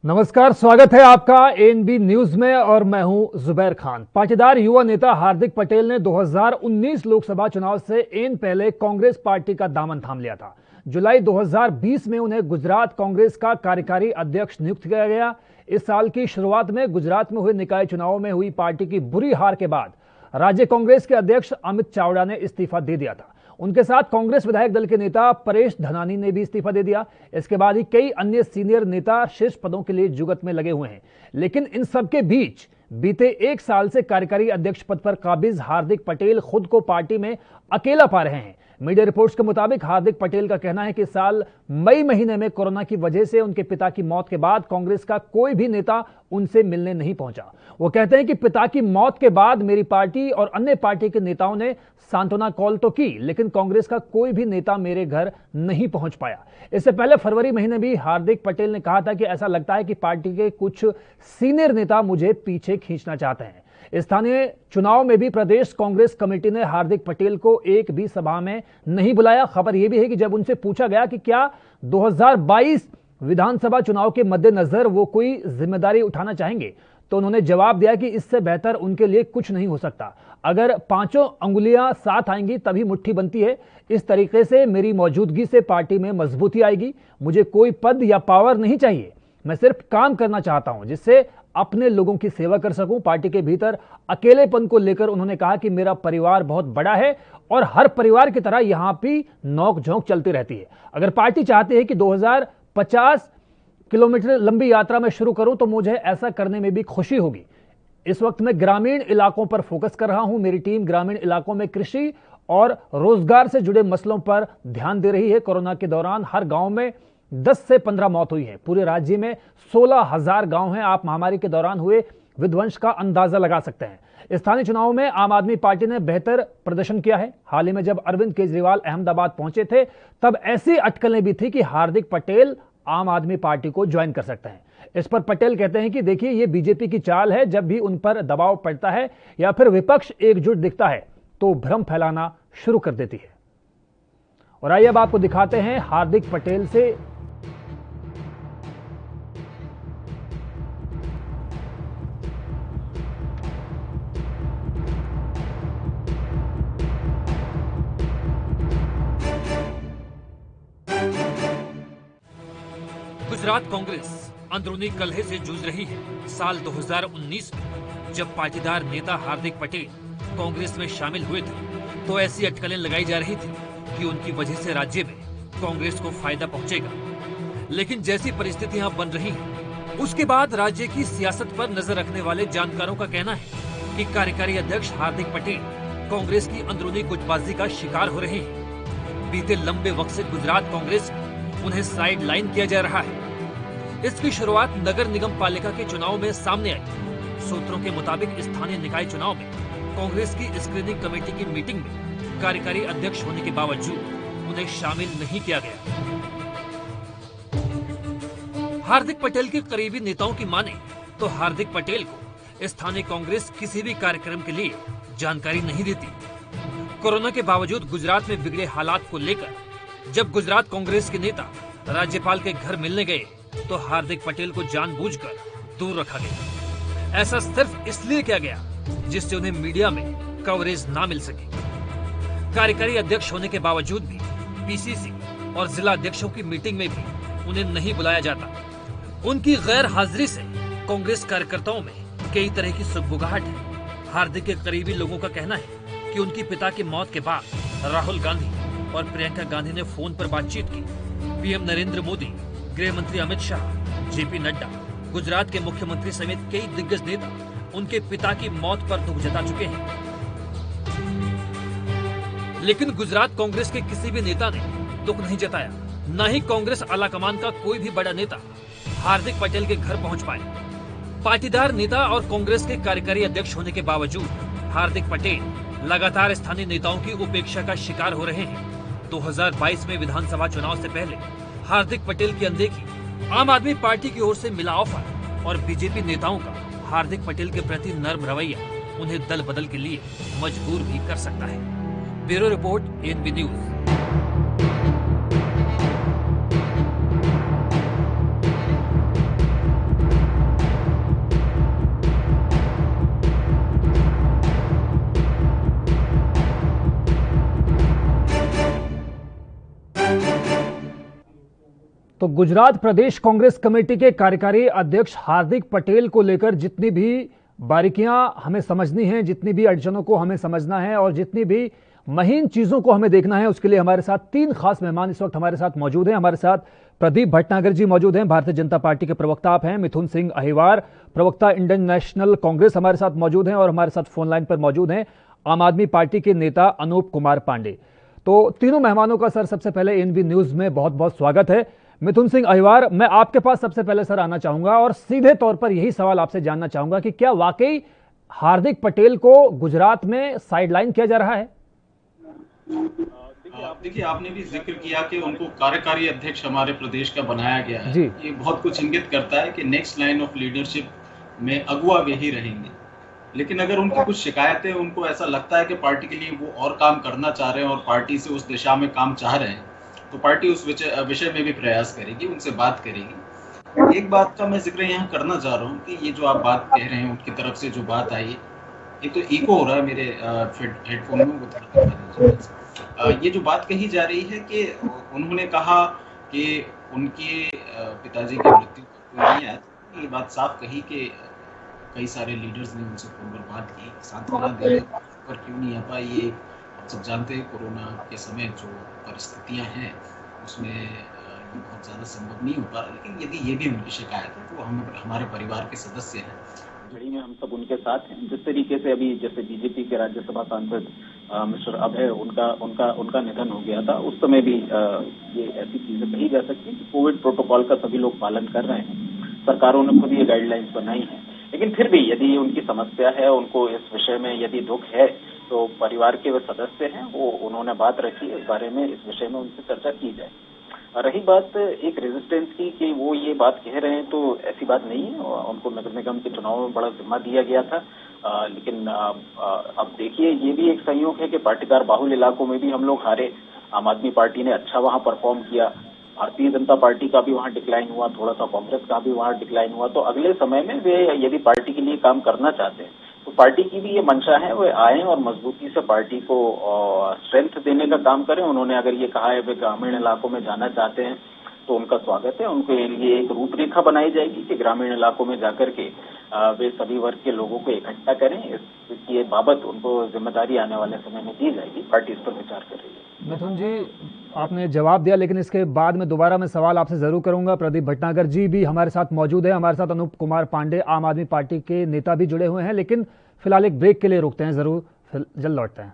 नमस्कार, स्वागत है आपका एएनबी न्यूज में और मैं हूं जुबैर खान। पाटीदार युवा नेता हार्दिक पटेल ने 2019 लोकसभा चुनाव से एन पहले कांग्रेस पार्टी का दामन थाम लिया था। जुलाई 2020 में उन्हें गुजरात कांग्रेस का कार्यकारी अध्यक्ष नियुक्त किया गया। इस साल की शुरुआत में गुजरात में हुए निकाय चुनाव में हुई पार्टी की बुरी हार के बाद राज्य कांग्रेस के अध्यक्ष अमित चावड़ा ने इस्तीफा दे दिया था। उनके साथ कांग्रेस विधायक दल के नेता परेश धनानी ने भी इस्तीफा दे दिया। इसके बाद ही कई अन्य सीनियर नेता शीर्ष पदों के लिए जुगत में लगे हुए हैं। लेकिन इन सबके बीच बीते एक साल से कार्यकारी अध्यक्ष पद पर काबिज हार्दिक पटेल खुद को पार्टी में अकेला पा रहे हैं। मीडिया रिपोर्ट्स के मुताबिक हार्दिक पटेल का कहना है कि साल मई महीने में कोरोना की वजह से उनके पिता की मौत के बाद कांग्रेस का कोई भी नेता उनसे मिलने नहीं पहुंचा। वो कहते हैं कि पिता की मौत के बाद मेरी पार्टी और अन्य पार्टी के नेताओं ने सांत्वना कॉल तो की, लेकिन कांग्रेस का कोई भी नेता मेरे घर नहीं पहुंच पाया। इससे पहले फरवरी महीने भी हार्दिक पटेल ने कहा था कि ऐसा लगता है कि पार्टी के कुछ सीनियर नेता मुझे पीछे खींचना चाहते हैं। स्थानीय चुनाव में भी प्रदेश कांग्रेस कमेटी ने हार्दिक पटेल को एक भी सभा में नहीं बुलाया। खबर यह भी है कि जब उनसे पूछा गया कि क्या 2022 विधानसभा चुनाव के मद्देनजर वो कोई जिम्मेदारी उठाना चाहेंगे, तो उन्होंने जवाब दिया कि इससे बेहतर उनके लिए कुछ नहीं हो सकता। अगर पांचों अंगुलियां साथ आएंगी तभी मुट्ठी बनती है। इस तरीके से मेरी मौजूदगी से पार्टी में मजबूती आएगी। मुझे कोई पद या पावर नहीं चाहिए, मैं सिर्फ काम करना चाहता हूं जिससे अपने लोगों की सेवा कर सकूं। पार्टी के भीतर अकेलेपन को लेकर उन्होंने कहा कि मेरा परिवार बहुत बड़ा है और हर परिवार की तरह यहां भी नोक झोंक चलती रहती है। अगर पार्टी चाहती है कि 2050 किलोमीटर लंबी यात्रा में शुरू करूं तो मुझे ऐसा करने में भी खुशी होगी। इस वक्त मैं ग्रामीण इलाकों पर फोकस कर रहा हूं। मेरी टीम ग्रामीण इलाकों में कृषि और रोजगार से जुड़े मसलों पर ध्यान दे रही है। कोरोना के दौरान हर गांव में 10 से 15 मौत हुई है। पूरे राज्य में 16,000 गांव हैं। आप महामारी के दौरान हुए विध्वंस का अंदाजा लगा सकते हैं। स्थानीय चुनाव में आम आदमी पार्टी ने बेहतर प्रदर्शन किया है। हाल ही में जब अरविंद केजरीवाल अहमदाबाद पहुंचे थे तब ऐसी अटकलें भी थी कि हार्दिक पटेल आम आदमी पार्टी को ज्वाइन कर सकते हैं। इस पर पटेल कहते हैं कि देखिए, ये बीजेपी की चाल है। जब भी उन पर दबाव पड़ता है या फिर विपक्ष एकजुट दिखता है तो भ्रम फैलाना शुरू कर देती है। और आइए अब आपको दिखाते हैं हार्दिक पटेल से गुजरात कांग्रेस अंदरूनी कलह से जूझ रही है। साल 2019 में जब पाटीदार नेता हार्दिक पटेल कांग्रेस में शामिल हुए थे तो ऐसी अटकलें लगाई जा रही थी कि उनकी वजह से राज्य में कांग्रेस को फायदा पहुंचेगा। लेकिन जैसी परिस्थितियां बन रही हैं, उसके बाद राज्य की सियासत पर नजर रखने वाले जानकारों का कहना है कि कार्यकारी अध्यक्ष हार्दिक पटेल कांग्रेस की अंदरूनी गुटबाजी का शिकार हो रहे हैं। बीते लंबे वक्त से गुजरात कांग्रेस उन्हें साइड लाइन किया जा रहा है। इसकी शुरुआत नगर निगम पालिका के चुनाव में सामने आई। सूत्रों के मुताबिक स्थानीय निकाय चुनाव में कांग्रेस की स्क्रीनिंग कमेटी की मीटिंग में कार्यकारी अध्यक्ष होने के बावजूद उन्हें शामिल नहीं किया गया। हार्दिक पटेल के करीबी नेताओं की माने तो हार्दिक पटेल को स्थानीय कांग्रेस किसी भी कार्यक्रम के लिए जानकारी नहीं देती। कोरोना के बावजूद गुजरात में बिगड़े हालात को लेकर जब गुजरात कांग्रेस के नेता राज्यपाल के घर मिलने गए तो हार्दिक पटेल को जानबूझकर दूर रखा गया। ऐसा सिर्फ इसलिए किया गया जिससे उन्हें मीडिया में कवरेज ना मिल सके। कार्यकारी अध्यक्ष होने के बावजूद भी पीसीसी और जिला अध्यक्षों की मीटिंग में भी उन्हें नहीं बुलाया जाता। उनकी गैर हाजिरी से कांग्रेस कार्यकर्ताओं में कई तरह की सुगबुगाहट है। हार्दिक के करीबी लोगों का कहना है कि उनकी पिता की मौत के बाद राहुल गांधी और प्रियंका गांधी ने फोन पर बातचीत की। पीएम नरेंद्र मोदी, गृह मंत्री अमित शाह, जेपी नड्डा, गुजरात के मुख्यमंत्री समेत कई दिग्गज नेता उनके पिता की मौत पर दुख जता चुके हैं। लेकिन गुजरात कांग्रेस के किसी भी नेता ने दुख नहीं जताया। न ही कांग्रेस आलाकमान का कोई भी बड़ा नेता हार्दिक पटेल के घर पहुंच पाए। पाटीदार नेता और कांग्रेस के कार्यकारी अध्यक्ष होने के बावजूद हार्दिक पटेल लगातार स्थानीय नेताओं की उपेक्षा का शिकार हो रहे हैं। 2022 में विधानसभा चुनाव से पहले हार्दिक पटेल की अनदेखी, आम आदमी पार्टी की ओर से मिला ऑफर और बीजेपी नेताओं का हार्दिक पटेल के प्रति नर्म रवैया उन्हें दल बदल के लिए मजबूर भी कर सकता है। Bureau report, ANB news. Gujarat Pradesh Congress committee के कार्यकारी अध्यक्ष हार्दिक पटेल को लेकर जितनी भी बारीकियां हमें समझनी हैं, जितनी भी अड़चनों को हमें समझना है और जितनी भी महीन चीजों को हमें देखना है, उसके लिए हमारे साथ तीन खास मेहमान इस वक्त हमारे साथ मौजूद हैं। हमारे साथ प्रदीप भटनागर जी मौजूद हैं, भारतीय जनता पार्टी के प्रवक्ता आप हैं। मिथुन सिंह अहिवार, प्रवक्ता इंडियन नेशनल कांग्रेस, हमारे साथ मौजूद हैं। और हमारे साथ फोन लाइन पर मौजूद हैं आम आदमी पार्टी के नेता अनूप कुमार पांडे। तो तीनों मेहमानों का सर सबसे पहले एनबी न्यूज में बहुत बहुत स्वागत है। मिथुन सिंह अहिवार, मैं आपके पास सबसे पहले सर आना चाहूंगा और सीधे तौर पर यही सवाल आपसे जानना चाहूंगा कि क्या वाकई हार्दिक पटेल को गुजरात में साइडलाइन किया जा रहा है? देखिए, आपने भी जिक्र किया कि उनको कार्यकारी अध्यक्ष हमारे प्रदेश का बनाया गया है। ये बहुत कुछ इंगित करता है कि नेक्स्ट लाइन ऑफ लीडरशिप में अगुवा वे ही रहेंगे। लेकिन अगर उनकी कुछ शिकायतें, उनको ऐसा लगता है कि पार्टी के लिए वो और काम करना चाह रहे हैं और पार्टी से उस दिशा में काम चाह रहे हैं, तो पार्टी उस विषय में भी प्रयास करेगी, उनसे बात करेगी। एक बात का मैं जिक्र यहाँ करना चाह रहा हूँ कि ये जो आप बात कह रहे हैं, उनकी तरफ से जो बात आई, एक तो इको हो रहा है मेरे हेडफोन में। ये जो बात कही जा रही है कि उन्होंने कहा कि उनके पिताजी की मृत्यु पर कोई नहीं आया, ये बात साफ कही कि कई सारे लीडर्स ने उनसे फोन पर बात की, सांत्वना दे पर क्यों नहीं आ पाई। ये आप सब जानते हैं, कोरोना के समय जो परिस्थितियां हैं उसमें ये बहुत ज़्यादा संभव नहीं हो पा रहा। लेकिन यदि ये भी उनकी शिकायत है तो हम हमारे परिवार के सदस्य हैं, घड़ी में हम सब उनके साथ हैं। जिस तरीके से अभी जैसे बीजेपी के राज्यसभा सांसद मिस्टर अभय उनका निधन हो गया था, उस समय भी ये ऐसी चीजें कही जा सकती है कि कोविड प्रोटोकॉल का सभी लोग पालन कर रहे हैं, सरकारों ने खुद ये गाइडलाइंस बनाई है। लेकिन फिर भी यदि उनकी समस्या है, उनको इस विषय में यदि दुख है, तो परिवार के वे सदस्य हैं, वो उन्होंने बात रखी इस बारे में, इस विषय में उनसे चर्चा की जाए। रही बात एक रेजिस्टेंस की कि वो ये बात कह रहे हैं, तो ऐसी बात नहीं है। उनको नगर निगम के चुनाव में बड़ा जिम्मा दिया गया था। लेकिन अब देखिए, ये भी एक संयोग है कि पाटीदार बाहुल इलाकों में भी हम लोग हारे। आम आदमी पार्टी ने अच्छा वहां परफॉर्म किया, भारतीय जनता पार्टी का भी वहां डिक्लाइन हुआ, थोड़ा सा कांग्रेस का भी वहां डिक्लाइन हुआ। तो अगले समय में वे यदि पार्टी के लिए काम करना चाहते हैं, तो पार्टी की भी ये मंशा है, वे आए और मजबूती से पार्टी को स्ट्रेंथ देने का काम करें। उन्होंने अगर ये कहा है वे ग्रामीण इलाकों में जाना चाहते हैं, तो उनका स्वागत है। उनके लिए एक रूपरेखा बनाई जाएगी कि ग्रामीण इलाकों में जाकर के वे सभी वर्ग के लोगों को इकट्ठा करें। इसकी बाबत उनको जिम्मेदारी आने वाले समय में दी जाएगी। पार्टी इस पर विचार कर रही है। मिथुन जी, आपने जवाब दिया, लेकिन इसके बाद में दोबारा मैं सवाल आपसे जरूर करूंगा। प्रदीप भटनागर जी भी हमारे साथ मौजूद है, हमारे साथ अनूप कुमार पांडे आम आदमी पार्टी के नेता भी जुड़े हुए हैं। लेकिन फिलहाल एक ब्रेक के लिए रुकते हैं, जरूर फिर जल्द लौटते हैं।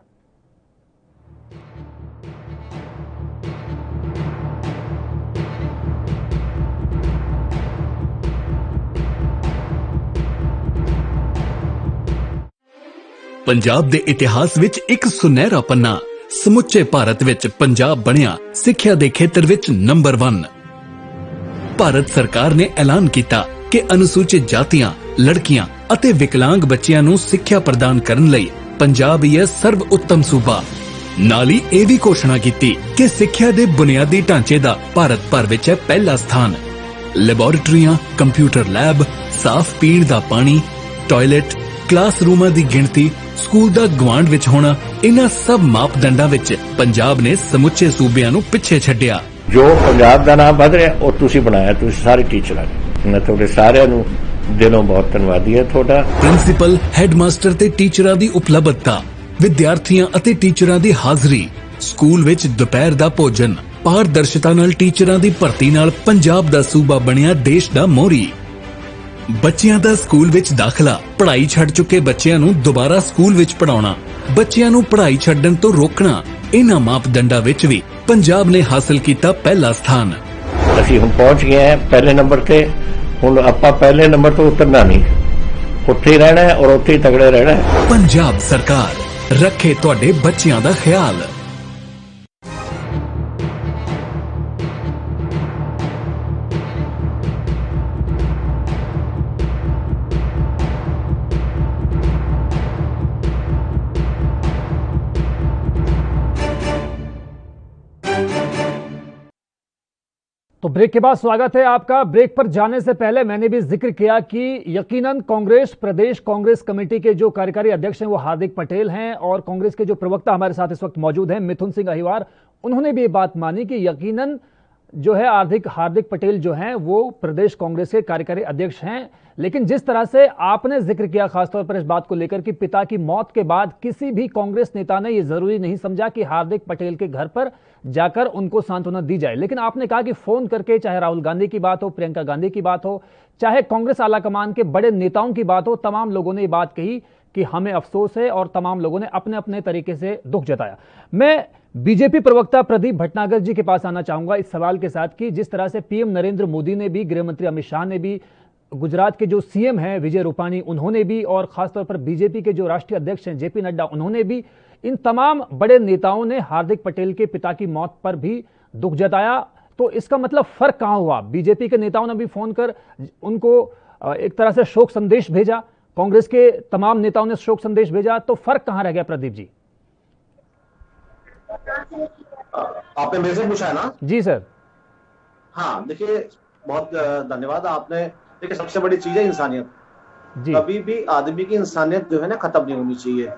ਪੰਜਾਬ ਦੇ ਇਤਿਹਾਸ ਵਿੱਚ ਇੱਕ ਸੁਨਹਿਰਾ ਪੰਨਾ, ਸਮੁੱਚੇ ਭਾਰਤ ਵਿੱਚ ਪੰਜਾਬ ਬਣਿਆ ਸਿੱਖਿਆ ਦੇ ਖੇਤਰ ਵਿੱਚ ਨੰਬਰ 1। ਭਾਰਤ ਸਰਕਾਰ ਨੇ ਐਲਾਨ ਕੀਤਾ ਕਿ ਅਨੁਸੂਚਿਤ ਜਾਤੀਆਂ, ਲੜਕੀਆਂ ਅਤੇ ਵਿਕਲਾਂਗ ਬੱਚਿਆਂ ਨੂੰ ਸਿੱਖਿਆ ਪ੍ਰਦਾਨ ਕਰਨ ਲਈ ਪੰਜਾਬ ਹੀ ਹੈ ਸਰਵ ਉੱਤਮ ਸੂਬਾ। ਨਾਲ ਹੀ ਇਹ ਵੀ ਘੋਸ਼ਣਾ ਕੀਤੀ ਕਿ ਸਿੱਖਿਆ ਦੇ ਬੁਨਿਆਦੀ ਢਾਂਚੇ ਦਾ ਭਾਰਤ ਭਰ ਵਿੱਚ ਹੈ ਪਹਿਲਾ ਸਥਾਨ। ਲੈਬੋਰੇਟਰੀਆਂ, ਕੰਪਿਊਟਰ ਲੈਬ, ਸਾਫ਼ ਪੀਣ ਦਾ ਪਾਣੀ, ਟਾਇਲਟ, ਕਲਾਸਰੂਮਾਂ ਦੀ ਗਿਣਤੀ, ਸਕੂਲ ਦਾ ਗਵਾਂਢ ਵਿੱਚ ਹੋਣਾ, ਇਹਨਾਂ ਸਭ ਮਾਪਦੰਡਾਂ ਵਿੱਚ ਪੰਜਾਬ ਨੇ ਸਮੁੱਚੇ ਸੂਬਿਆਂ ਨੂੰ ਪਿੱਛੇ ਛੱਡਿਆ। ਜੋ ਪੰਜਾਬ ਦਾ ਨਾਮ ਵਧ ਰਿਹਾ ਉਹ ਤੁਸੀਂ ਬਣਾਇਆ, ਤੁਸੀਂ ਸਾਰੇ ਟੀਚਰਾਂ ਨੇ। ਮੈਂ ਤੁਹਾਡੇ ਸਾਰਿਆਂ ਨੂੰ ਦਿਲੋਂ ਬਹੁਤ ਧੰਨਵਾਦੀ ਹਾਂ ਤੁਹਾਡਾ। ਪ੍ਰਿੰਸੀਪਲ, ਹੈਡਮਾਸਟਰ ਤੇ ਟੀਚਰਾਂ ਦੀ ਉਪਲਬਧਤਾ, ਵਿਦਿਆਰਥੀਆਂ ਅਤੇ ਟੀਚਰਾਂ ਦੀ ਹਾਜ਼ਰੀ, ਸਕੂਲ ਵਿੱਚ ਦੁਪਹਿਰ ਦਾ ਭੋਜਨ, ਪਾਰਦਰਸ਼ਤਾ ਨਾਲ ਟੀਚਰਾਂ ਦੀ ਭਰਤੀ ਨਾਲ ਪੰਜਾਬ ਦਾ ਸੂਬਾ ਬਣਿਆ ਦੇਸ਼ ਦਾ ਮੋਹਰੀ। ਬੱਚਿਆਂ ਦਾ ਸਕੂਲ ਵਿੱਚ ਦਾਖਲਾ, ਪੜ੍ਹਾਈ ਛੱਡ ਚੁੱਕੇ ਬੱਚਿਆਂ ਨੂੰ ਦੁਬਾਰਾ ਸਕੂਲ ਵਿੱਚ ਪੜਾਉਣਾ, ਬੱਚਿਆਂ ਨੂੰ ਪੜ੍ਹਾਈ ਛੱਡਣ ਤੋਂ ਰੋਕਣਾ, ਇਹਨਾਂ ਮਾਪਦੰਡਾਂ ਵਿੱਚ ਵੀ ਪੰਜਾਬ ਨੇ ਹਾਸਲ ਕੀਤਾ ਪਹਿਲਾ ਸਥਾਨ। ਅਸੀਂ ਹੁਣ ਪਹੁੰਚ ਗਏ ਹਾਂ ਪਹਿਲੇ ਨੰਬਰ ਤੇ। ਹੁਣ ਆਪਾਂ ਪਹਿਲੇ ਨੰਬਰ ਤੋਂ ਉਤਰਨਾ ਨਹੀਂ, ਉੱਥੇ ਹੀ ਰਹਿਣਾ ਹੈ ਔਰ ਉੱਥੇ ਹੀ ਤਗੜੇ ਰਹਿਣਾ ਹੈ। ਪੰਜਾਬ ਸਰਕਾਰ ਰੱਖੇ ਤੁਹਾਡੇ ਬੱਚਿਆਂ ਦਾ ਖਿਆਲ। तो ब्रेक के बाद स्वागत है आपका। ब्रेक पर जाने से पहले मैंने भी जिक्र किया कि यकीनन कांग्रेस प्रदेश कांग्रेस कमेटी के जो कार्यकारी अध्यक्ष हैं वो हार्दिक पटेल हैं और कांग्रेस के जो प्रवक्ता हमारे साथ इस वक्त मौजूद हैं मिथुन सिंह अहिवार, उन्होंने भी ये बात मानी कि यकीनन जो है हार्दिक पटेल जो हैं वो प्रदेश कांग्रेस के कार्यकारी अध्यक्ष हैं, लेकिन जिस तरह से आपने जिक्र किया खासतौर पर इस बात को लेकर कि पिता की मौत के बाद किसी भी कांग्रेस नेता ने ये जरूरी नहीं समझा कि हार्दिक पटेल के घर पर जाकर उनको सांत्वना दी जाए, लेकिन आपने कहा कि फोन करके चाहे राहुल गांधी की बात हो, प्रियंका गांधी की बात हो, चाहे कांग्रेस आलाकमान के बड़े नेताओं की बात हो, तमाम लोगों ने ये बात कही कि हमें अफसोस है और तमाम लोगों ने अपने अपने तरीके से दुख जताया। मैं बीजेपी प्रवक्ता प्रदीप भटनागर जी के पास आना चाहूंगा इस सवाल के साथ कि जिस तरह से पीएम नरेंद्र मोदी ने भी, गृह मंत्री अमित शाह ने भी, गुजरात के जो सीएम हैं विजय रूपाणी उन्होंने भी, और खासतौर पर बीजेपी के जो राष्ट्रीय अध्यक्ष हैं जेपी नड्डा उन्होंने भी, इन तमाम बड़े नेताओं ने हार्दिक पटेल के पिता की मौत पर भी दुख जताया। तो इसका मतलब फर्क कहां हुआ? बीजेपी के नेताओं ने भी फोन कर उनको एक तरह से शोक संदेश भेजा, कांग्रेस के तमाम नेताओं ने शोक संदेश भेजा, तो फर्क कहां रह गया प्रदीप जी? आपने मेरे से पूछा है ना? जी सर। हाँ, देखिए बहुत धन्यवाद आपने। देखिए सबसे बड़ी चीज है इंसानियत। कभी भी आदमी की इंसानियत जो है ना खत्म नहीं होनी चाहिए।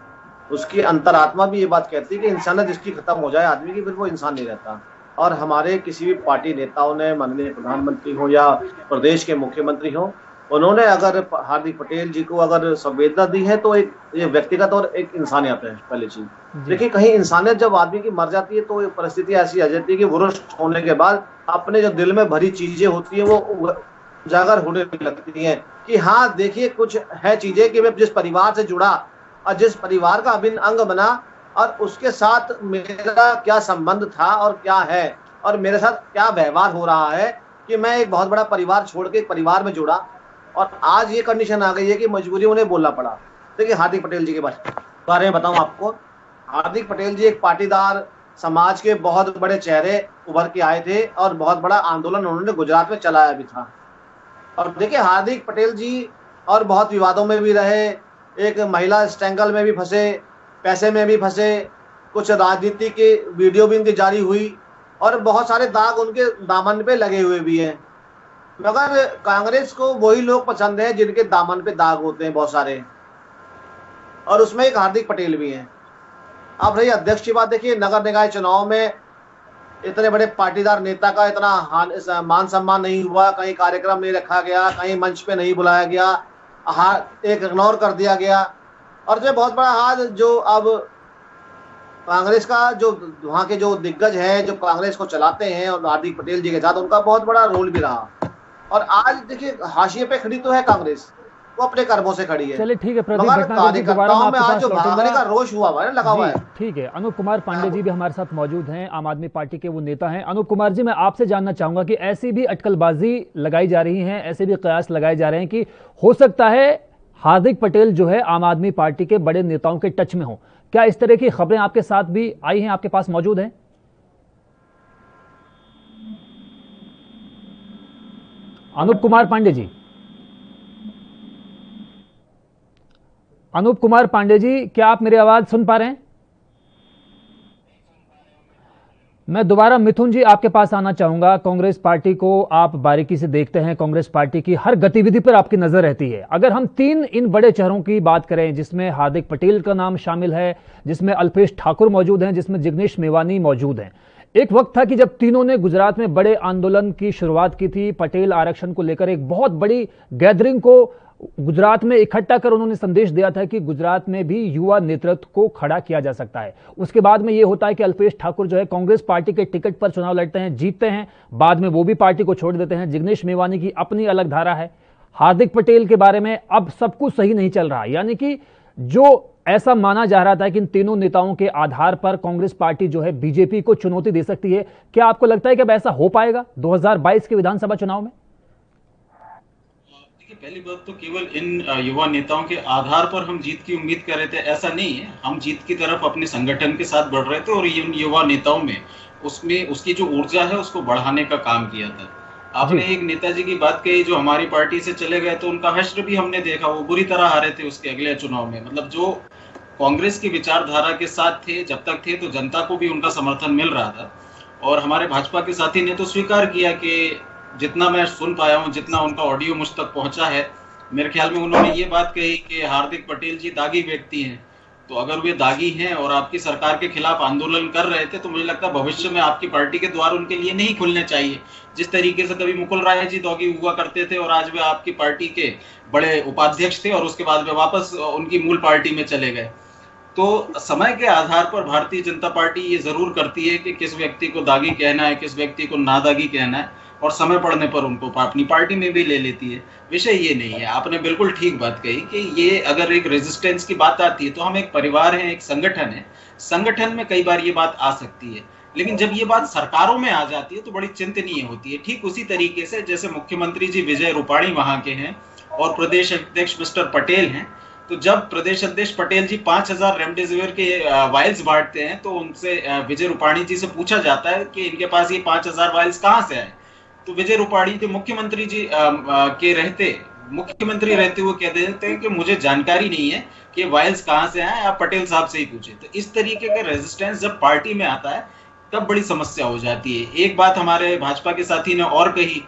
उसकी अंतरात्मा भी ये बात कहती है कि इंसानियत जिसकी खत्म हो जाए आदमी की, फिर वो इंसान नहीं रहता। और हमारे किसी भी पार्टी नेताओं ने, माननीय प्रधानमंत्री हो या प्रदेश के मुख्यमंत्री हो, उन्होंने अगर हार्दिक पटेल जी को अगर संवेदना दी है तो एक ये व्यक्तिगत और एक इंसानियत है पहली चीज। देखिए कहीं इंसानियत जब आदमी की मर जाती है तो परिस्थिति ऐसी आ जाती है कि वरिष्ठ होने के बाद अपने जो दिल में भरी चीजें होती है वो उजागर होने लगती हैं कि हाँ देखिए कुछ है चीजें कि मैं जिस परिवार से जुड़ा और जिस परिवार का अभिन्न अंग बना और उसके साथ मेरा क्या संबंध था और क्या है और मेरे साथ क्या व्यवहार हो रहा है कि मैं एक बहुत बड़ा परिवार छोड़ के एक परिवार में जुड़ा और आज ये कंडीशन आ गई है कि मजबूरी उन्हें बोलना पड़ा। देखिए हार्दिक पटेल जी के बारे में बताऊं आपको, हार्दिक पटेल जी एक पाटीदार समाज के बहुत बड़े चेहरे उभर के आए थे और बहुत बड़ा आंदोलन उन्होंने गुजरात में चलाया भी था। और देखिए हार्दिक पटेल जी और बहुत विवादों में भी रहे, एक महिला स्टैंगल में भी फंसे, पैसे में भी फंसे, कुछ राजनीति की वीडियो भी उनकी जारी हुई और बहुत सारे दाग उनके दामन पे लगे हुए भी हैं। मगर कांग्रेस को वही लोग पसंद है जिनके दामन पे दाग होते हैं बहुत सारे, और उसमें एक हार्दिक पटेल भी हैं। अब रही अध्यक्ष की बात, देखिए नगर निकाय चुनाव में इतने बड़े पाटीदार नेता का इतना मान सम्मान नहीं हुआ, कहीं कार्यक्रम नहीं रखा गया, कहीं मंच पे नहीं बुलाया गया, एक इग्नोर कर दिया गया। और जो बहुत बड़ा हाथ जो अब कांग्रेस का जो वहाँ के जो दिग्गज है जो कांग्रेस को चलाते हैं और हार्दिक पटेल जी के साथ उनका बहुत बड़ा रोल भी रहा। और आज देखिए हाशिए पे खड़ी तो है कांग्रेस, वो अपने कर्मों से खड़ी है। चलिए ठीक है प्रदीप भटनागर जी, दोबारा मैं आपके पास भागने का रोष हुआ है लगा हुआ है। ठीक है, अनूप कुमार पांडे जी भी हमारे साथ मौजूद हैं, आम आदमी पार्टी के वो नेता हैं। अनूप कुमार जी, मैं आपसे जानना चाहूंगा कि ऐसी भी अटकलबाजी लगाई जा रही है, ऐसे भी कयास लगाए जा रहे हैं कि हो सकता है हार्दिक पटेल जो है आम आदमी पार्टी के बड़े नेताओं के टच में हो। क्या इस तरह की खबरें आपके साथ भी आई हैं, आपके पास मौजूद हैं? अनूप कुमार पांडे जी, अनूप कुमार पांडे जी, क्या आप मेरी आवाज सुन पा रहे हैं? मैं दोबारा मिथुन जी आपके पास आना चाहूंगा। कांग्रेस पार्टी को आप बारीकी से देखते हैं, कांग्रेस पार्टी की हर गतिविधि पर आपकी नजर रहती है। अगर हम तीन इन बड़े चेहरों की बात करें जिसमें हार्दिक पटेल का नाम शामिल है, जिसमें अल्पेश ठाकुर मौजूद हैं, जिसमें जिग्नेश मेवानी मौजूद हैं। एक वक्त था कि जब तीनों ने गुजरात में बड़े आंदोलन की शुरुआत की थी, पटेल आरक्षण को लेकर एक बहुत बड़ी गैदरिंग को गुजरात में इकट्ठा कर उन्होंने संदेश दिया था कि गुजरात में भी युवा नेतृत्व को खड़ा किया जा सकता है। उसके बाद में यह होता है कि अल्पेश ठाकुर जो है कांग्रेस पार्टी के टिकट पर चुनाव लड़ते हैं, जीतते हैं, बाद में वो भी पार्टी को छोड़ देते हैं। जिग्नेश मेवानी की अपनी अलग धारा है। हार्दिक पटेल के बारे में अब सब कुछ सही नहीं चल रहा, यानी कि जो ऐसा माना जा रहा था कि इन तीनों नेताओं के आधार पर कांग्रेस पार्टी जो है बीजेपी को चुनौती दे सकती है। क्या आपको लगता है कि अब ऐसा हो पाएगा 2022 के विधानसभा चुनाव में? पहली बात तो केवल इन युवा नेताओं के आधार पर हम जीत की उम्मीद कर रहे थे, ऐसा नहीं है। हम जीत की तरफ अपने संगठन के साथ बढ़ रहे थे और इन युवा नेताओं में उसमें उसकी जो ऊर्जा है उसको बढ़ाने का काम किया था। आपने एक नेताजी की बात कही जो हमारी पार्टी से चले गए, तो उनका हश्र भी हमने देखा, वो बुरी तरह हारे थे उसके अगले चुनाव में। मतलब जो कांग्रेस की विचारधारा के साथ थे, जब तक थे तो जनता को भी उनका समर्थन मिल रहा था। और हमारे भाजपा के साथी ने तो स्वीकार किया कि जितना मैं सुन पाया हूं, जितना उनका ऑडियो मुझ तक पहुंचा है, मेरे ख्याल में उन्होंने ये बात कही कि हार्दिक पटेल जी दागी व्यक्ति हैं तो अगर वे दागी हैं और आपकी सरकार के खिलाफ आंदोलन कर रहे थे तो मुझे लगता है भविष्य में आपकी पार्टी के द्वार उनके लिए नहीं खुलने चाहिए। जिस तरीके से कभी मुकुल राय जी दागी हुआ करते थे और आज वे आपकी पार्टी के बड़े उपाध्यक्ष थे और उसके बाद वे वापस उनकी मूल पार्टी में चले गए। तो समय के आधार पर भारतीय जनता पार्टी ये जरूर करती है कि किस व्यक्ति को दागी कहना है, किस व्यक्ति को नादागी कहना है, और समय पड़ने पर उनको अपनी पार्टी में भी ले लेती है। विषय ये नहीं है। आपने बिल्कुल ठीक बात कही कि ये अगर एक रेजिस्टेंस की बात आती है तो हम एक परिवार हैं, एक संगठन है, संगठन में कई बार ये बात आ सकती है, लेकिन जब ये बात सरकारों में आ जाती है तो बड़ी चिंतनीय होती है। ठीक उसी तरीके से जैसे मुख्यमंत्री जी विजय रूपाणी वहां के हैं और प्रदेश अध्यक्ष मिस्टर पटेल हैं, तो जब प्रदेश अध्यक्ष पटेल जी 5000 रेमडेसिविर के वायल्स बांटते हैं तो उनसे विजय रूपाणी जी से पूछा जाता है कि इनके पास ये 5000 वायल्स कहां से आए। तो विजय रूपाणी जो मुख्यमंत्री जी मुख्यमंत्री रहते हुए कह देते हैं कि मुझे जानकारी नहीं है कि वायल्स कहां से आए, आप पटेल साहब से ही पूछे। तो इस तरीके का रेजिस्टेंस जब पार्टी में आता है तब बड़ी समस्या हो जाती है। एक बात हमारे भाजपा के साथी ने और कही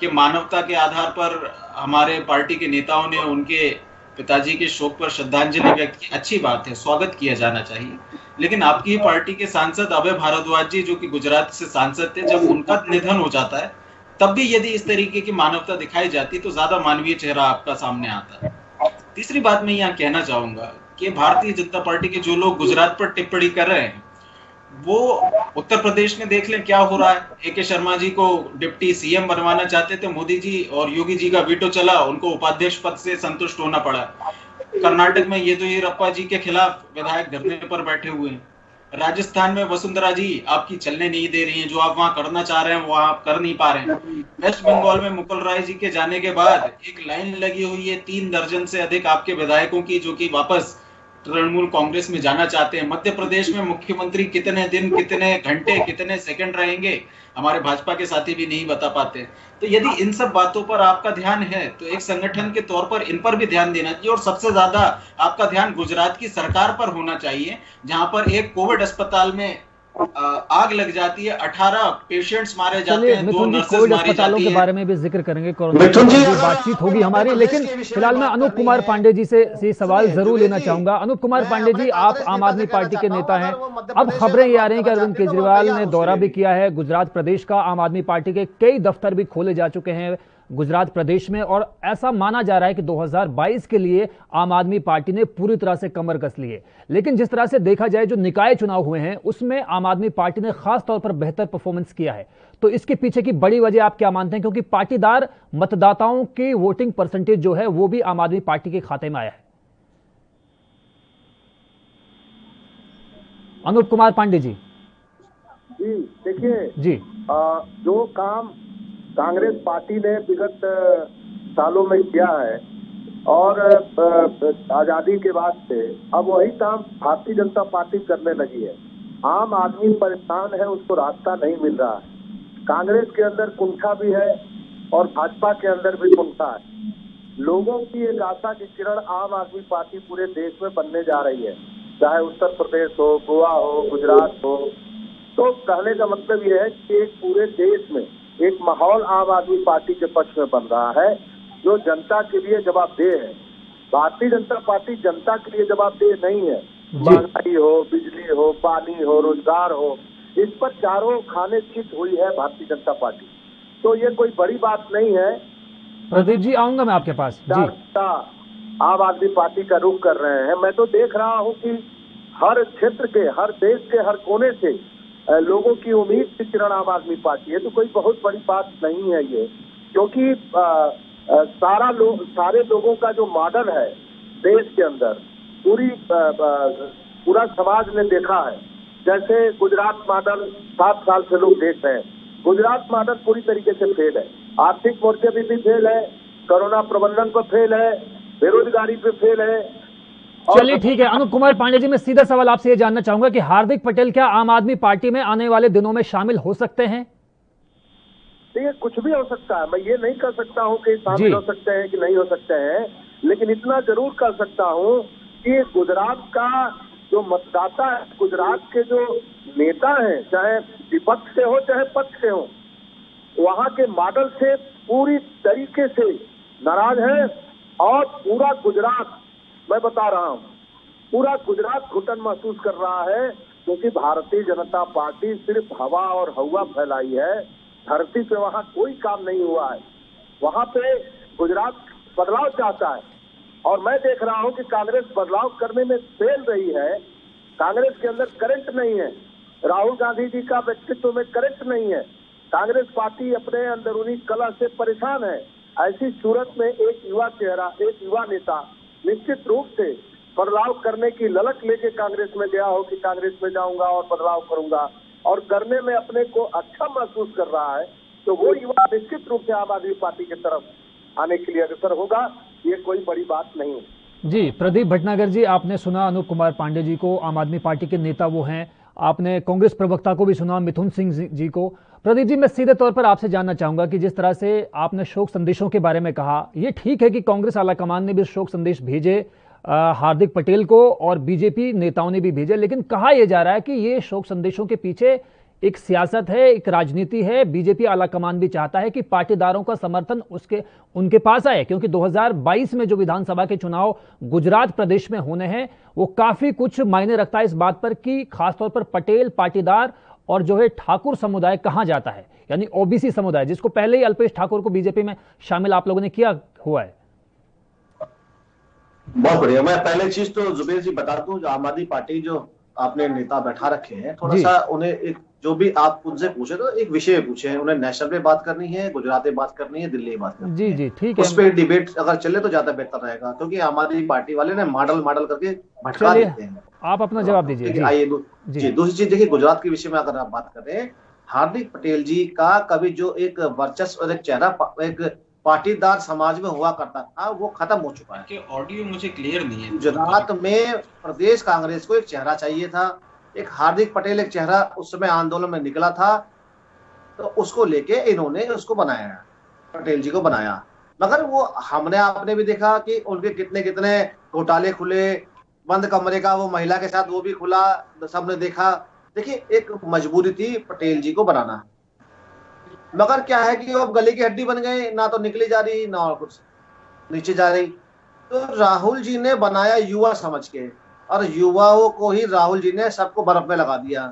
कि मानवता के आधार पर हमारे पार्टी के नेताओं ने उनके पिताजी के शोक पर श्रद्धांजलि व्यक्त की। अच्छी बात है, स्वागत किया जाना चाहिए, लेकिन आपकी ही पार्टी के सांसद अभय भारद्वाज जी जो कि गुजरात से सांसद थे, जब उनका निधन हो जाता है तब भी यदि इस तरीके की मानवता दिखाई जाती तो ज्यादा मानवीय चेहरा आपका सामने आता है। तीसरी बात मैं यहाँ कहना चाहूंगा कि भारतीय जनता पार्टी के जो लोग गुजरात पर टिप्पणी कर रहे हैं वो उत्तर प्रदेश में देख लें क्या हो रहा है। ए.के. शर्मा जी को डिप्टी सीएम बनवाना चाहते थे मोदी जी और योगी जी का वीटो चला, उनको उपाध्यक्ष पद से संतुष्ट होना पड़ा। कर्नाटक में येदियुरप्पा जी के खिलाफ विधायक धरने पर बैठे हुए हैं। राजस्थान में वसुंधरा जी आपकी चलने नहीं दे रही हैं, जो आप वहां करना चाह रहे हैं वो आप कर नहीं पा रहे हैं। वेस्ट बंगाल में मुकुल राय जी के जाने के बाद एक लाइन लगी हुई है 3 दर्जन से अधिक आपके विधायकों की जो कि वापस तृणमूल कांग्रेस में जाना चाहते हैं। मध्य प्रदेश में मुख्यमंत्री कितने दिन, कितने घंटे, कितने सेकंड रहेंगे हमारे भाजपा के साथी भी नहीं बता पाते। तो यदि इन सब बातों पर आपका ध्यान है तो एक संगठन के तौर पर इन पर भी ध्यान देना चाहिए, और सबसे ज्यादा आपका ध्यान गुजरात की सरकार पर होना चाहिए जहां पर एक कोविड अस्पताल में आग लग जाती है, 18 पेशेंट्स मारे जाते हैं, 2 नर्सेस कोविड मारी अस्पतालों जाती के है। बारे में भी जिक्र करेंगे, कोरोना की बातचीत होगी हमारी, लेकिन फिलहाल मैं अनूप कुमार पांडे जी से ये सवाल जरूर लेना चाहूंगा। अनूप कुमार पांडे जी, आप आम आदमी पार्टी के नेता हैं, अब खबरें ये आ रही हैं कि अरविंद केजरीवाल ने दौरा भी किया है गुजरात प्रदेश का, आम आदमी पार्टी के कई दफ्तर भी खोले जा चुके हैं गुजरात प्रदेश में, और ऐसा माना जा रहा है कि 2022 के लिए आम आदमी पार्टी ने पूरी तरह से कमर कस ली है। लेकिन जिस तरह से देखा जाए जो निकाय चुनाव हुए हैं उसमें आम आदमी पार्टी ने खास तौर पर बेहतर परफॉर्मेंस किया है, तो इसके पीछे की बड़ी वजह आप क्या मानते हैं? क्योंकि पाटीदार मतदाताओं की वोटिंग परसेंटेज जो है वो भी आम आदमी पार्टी के खाते में आया है। अनूप कुमार पांडे जी। जी देखिए जी, जो काम कांग्रेस पार्टी ने विगत सालों में किया है और आजादी के बाद से अब वही काम भारतीय जनता पार्टी करने लगी है। आम आदमी परेशान है, उसको रास्ता नहीं मिल रहा है। कांग्रेस के अंदर कुंठा भी है और भाजपा के अंदर भी कुंठा है। लोगों की एक आशा की किरण आम आदमी पार्टी पूरे देश में बनने जा रही है, चाहे उत्तर प्रदेश हो, गोवा हो, गुजरात हो। तो कहने का मतलब यह है कि एक पूरे देश में एक माहौल आम आदमी पार्टी के पक्ष में बन रहा है जो जनता के लिए जवाबदेह है। भारतीय जनता पार्टी जनता के लिए जवाबदेह नहीं है। महंगाई हो, बिजली हो, पानी हो, रोजगार हो, इस पर चारों खाने चित हुई है भारतीय जनता पार्टी। तो ये कोई बड़ी बात नहीं है। प्रदीप जी आऊंगा मैं आपके पास जी। आम आदमी पार्टी का रुख कर रहे हैं। मैं तो देख रहा हूँ कि हर क्षेत्र के, हर देश के हर कोने से लोगों की उम्मीद की किरण आम आदमी पार्टी है। तो कोई बहुत बड़ी बात नहीं है ये, क्योंकि सारे लोगों का जो मॉडल है देश के अंदर पूरा समाज ने देखा है। जैसे गुजरात मॉडल 7 साल से लोग देख रहे हैं। गुजरात मॉडल पूरी तरीके से फेल है। आर्थिक मोर्चे पे भी फेल है, कोरोना प्रबंधन पर फेल है, बेरोजगारी पे फेल है। चलिए ठीक है अनूप कुमार पांडे जी, मैं सीधा सवाल आपसे ये जानना चाहूंगा कि हार्दिक पटेल क्या आम आदमी पार्टी में आने वाले दिनों में शामिल हो सकते हैं? देखिए कुछ भी हो सकता है, मैं ये नहीं कर सकता हूँ कि शामिल हो सकते हैं कि नहीं हो सकते हैं, लेकिन इतना जरूर कर सकता हूँ कि गुजरात का जो मतदाता है, गुजरात के जो नेता हैं, चाहे विपक्ष से हो चाहे पक्ष से हो, वहाँ के मॉडल से पूरी तरीके से नाराज है। और पूरा गुजरात, मैं बता रहा हूँ, पूरा गुजरात घुटन महसूस कर रहा है, क्योंकि भारतीय जनता पार्टी सिर्फ हवा और हवा फैलाई है, धरती पे वहाँ कोई काम नहीं हुआ है। वहाँ पे गुजरात बदलाव चाहता है और मैं देख रहा हूँ कि कांग्रेस बदलाव करने में फेल रही है। कांग्रेस के अंदर करंट नहीं है, राहुल गांधी जी का व्यक्तित्व में करंट नहीं है, कांग्रेस पार्टी अपने अंदरूनी कला से परेशान है। ऐसी सूरत में एक युवा चेहरा, एक युवा नेता निश्चित रूप से बदलाव करने की ललक लेके कांग्रेस में गया हो कि कांग्रेस में जाऊंगा और बदलाव करूंगा और करने में अपने को अच्छा महसूस कर रहा है, तो वो युवा निश्चित रूप से आम आदमी पार्टी की तरफ आने के लिए अग्रसर होगा। ये कोई बड़ी बात नहीं है। जी प्रदीप भटनागर जी, आपने सुना अनूप कुमार पांडे जी को, आम आदमी पार्टी के नेता वो हैं। आपने कांग्रेस प्रवक्ता को भी सुना, मिथुन सिंह जी को। प्रदीप जी, मैं सीधे तौर पर आपसे जानना चाहूंगा कि जिस तरह से आपने शोक संदेशों के बारे में कहा, ये ठीक है कि कांग्रेस आलाकमान ने भी शोक संदेश भेजे हार्दिक पटेल को और बीजेपी नेताओं ने भी भेजे, लेकिन कहा यह जा रहा है कि ये शोक संदेशों के पीछे एक सियासत है, एक राजनीति है। बीजेपी आलाकमान भी चाहता है कि पाटीदारों का समर्थन उनके पास आए, क्योंकि 2022 में जो विधानसभा के चुनाव गुजरात प्रदेश में होने हैं वो काफी कुछ मायने रखता है इस बात पर कि खासतौर पर पटेल पाटीदार और जो है ठाकुर समुदाय कहाँ जाता है, यानी ओबीसी समुदाय, जिसको पहले ही अल्पेश ठाकुर को बीजेपी में शामिल आप लोगों ने किया हुआ है। बहुत बढ़िया। मैं पहले चीज तो जुबेर जी बता दूं, जो आम आदमी पार्टी जो आपने नेता बैठा रखे हैं, थोड़ा सा उन्हें एक जो भी आप उनसे पूछे तो एक विषय पूछे, उन्हें नेशनल पे बात करनी है, गुजरात में बात करनी है, दिल्ली में बात करनी है। जी जी ठीक है, उस पर डिबेट अगर चले तो ज्यादा बेहतर रहेगा, क्योंकि आम आदमी पार्टी वाले ने मॉडल करके भटका देते हैं। आप अपना जवाब दीजिए। आइए जी, दूसरी चीज देखिए, गुजरात के विषय में अगर आप बात करें, हार्दिक पटेल जी का कभी जो एक वर्चस्व और एक चेहरा एक पाटीदार समाज में हुआ करता था, वो खत्म हो चुका है। ऑडियो मुझे क्लियर नहीं है। गुजरात में प्रदेश कांग्रेस को एक चेहरा चाहिए था, एक हार्दिक पटेल एक चेहरा उस समय आंदोलन में निकला था, तो उसको लेके इन्होंने उसको बनाया, पटेल जी को बनाया। मगर वो हमने आपने भी देखा कि उनके कितने कितने घोटाले खुले, बंद कमरे का वो महिला के साथ वो भी खुला, सबने देखा। देखिए, एक मजबूरी थी पटेल जी को बनाना, मगर क्या है कि वो अब गले की हड्डी बन गए, ना तो निकली जा रही ना और कुछ नीचे जा रही। तो राहुल जी ने बनाया युवा समझ के, और युवाओं को ही राहुल जी ने सबको बर्फ में लगा दिया।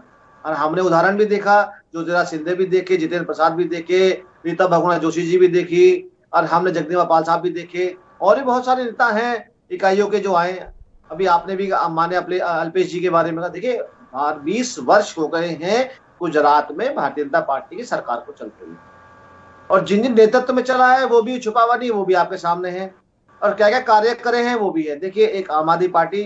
और हमने उदाहरण भी देखा, ज्योतिराज सिंधिया भी देखे, जितेंद्र प्रसाद भी देखे, रीता बहुगुणा जोशी जी भी देखी, और हमने जगदीप पाल साहब भी देखे, और भी बहुत सारे नेता हैं इकाइयों के जो आए। अभी आपने भी माने अल्पेश जी के बारे में कहा। देखिए, 20 वर्ष हो गए हैं गुजरात में भारतीय जनता पार्टी की सरकार को चलते हुए, और जिन जिन नेतृत्व में चला है वो भी छुपा हुआ नहीं, वो भी आपके सामने है, और क्या क्या कार्य करे हैं वो भी है। देखिए, एक आम आदमी पार्टी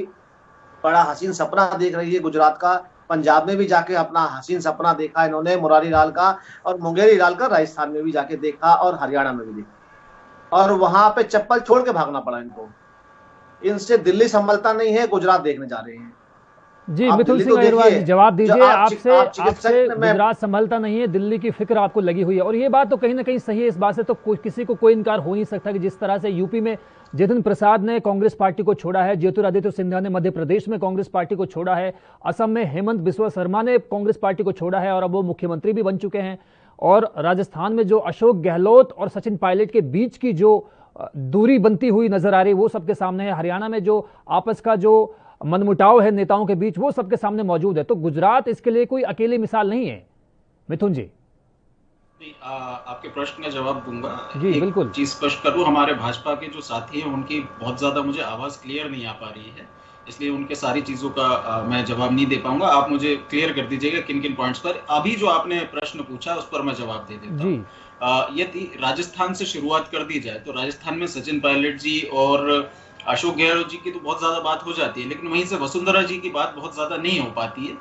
बड़ा हसीन सपना देख रही है गुजरात का, पंजाब में भी जाके अपना हसीन सपना देखा इन्होंने, मुरारी लाल का, और मुंगेरी लाल का राजस्थान में भी जाके देखा, और हरियाणा में भी देखा, और वहां पे चप्पल छोड़ के भागना पड़ा इनको। इनसे दिल्ली संभलता नहीं है, गुजरात देखने जा रहे हैं। जी मिथुन सिंह अग्रवाल जी, जवाब दीजिए। आपसे गुजरात संभलता नहीं है, दिल्ली की फिक्र आपको लगी हुई है, और ये बात तो कहीं ना कहीं सही है। इस बात से तो किसी को कोई इनकार हो नहीं सकता कि जिस तरह से यूपी में जितिन प्रसाद ने कांग्रेस पार्टी को छोड़ा है, ज्योतिरादित्य सिंधिया ने मध्य प्रदेश में कांग्रेस पार्टी को छोड़ा है, असम में हेमंत बिस्वा शर्मा ने कांग्रेस पार्टी को छोड़ा है और अब वो मुख्यमंत्री भी बन चुके हैं, और राजस्थान में जो अशोक गहलोत और सचिन पायलट के बीच की जो दूरी बनती हुई नजर आ रही है वो सबके सामने है, हरियाणा में जो आपस का जो मनमुटाव है नेताओं के बीच वो सबके सामने मौजूद है। तो गुजरात इसके लिए कोई अकेली मिसाल नहीं है। मिथुन जी, आपके प्रश्न का जवाब दूंगा। जी बिल्कुल। चीज स्पष्ट करूं, हमारे भाजपा के जो साथी हैं उनकी बहुत ज्यादा मुझे आवाज क्लियर नहीं आ पा रही है, इसलिए उनके सारी चीजों का मैं जवाब नहीं दे पाऊंगा। आप मुझे क्लियर कर दीजिएगा किन किन पॉइंट्स पर। अभी जो आपने प्रश्न पूछा उस पर मैं जवाब दे देता हूँ। यदि राजस्थान से शुरुआत कर दी जाए तो राजस्थान में सचिन पायलट जी और अशोक गहलोत जी की तो बहुत ज्यादा बात हो जाती है, लेकिन वहीं से वसुंधरा जी की बात बहुत ज्यादा नहीं हो पाती है।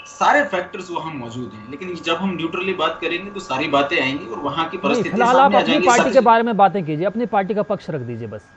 सारे फैक्टर्स वहां मौजूद हैं, लेकिन जब हम न्यूट्रली बात करेंगे तो सारी बातें आएंगी और वहां की परिस्थिति फिलहाल आप अपनी पार्टी के बारे में बातें कीजिए, अपनी पार्टी का पक्ष रख दीजिए बस।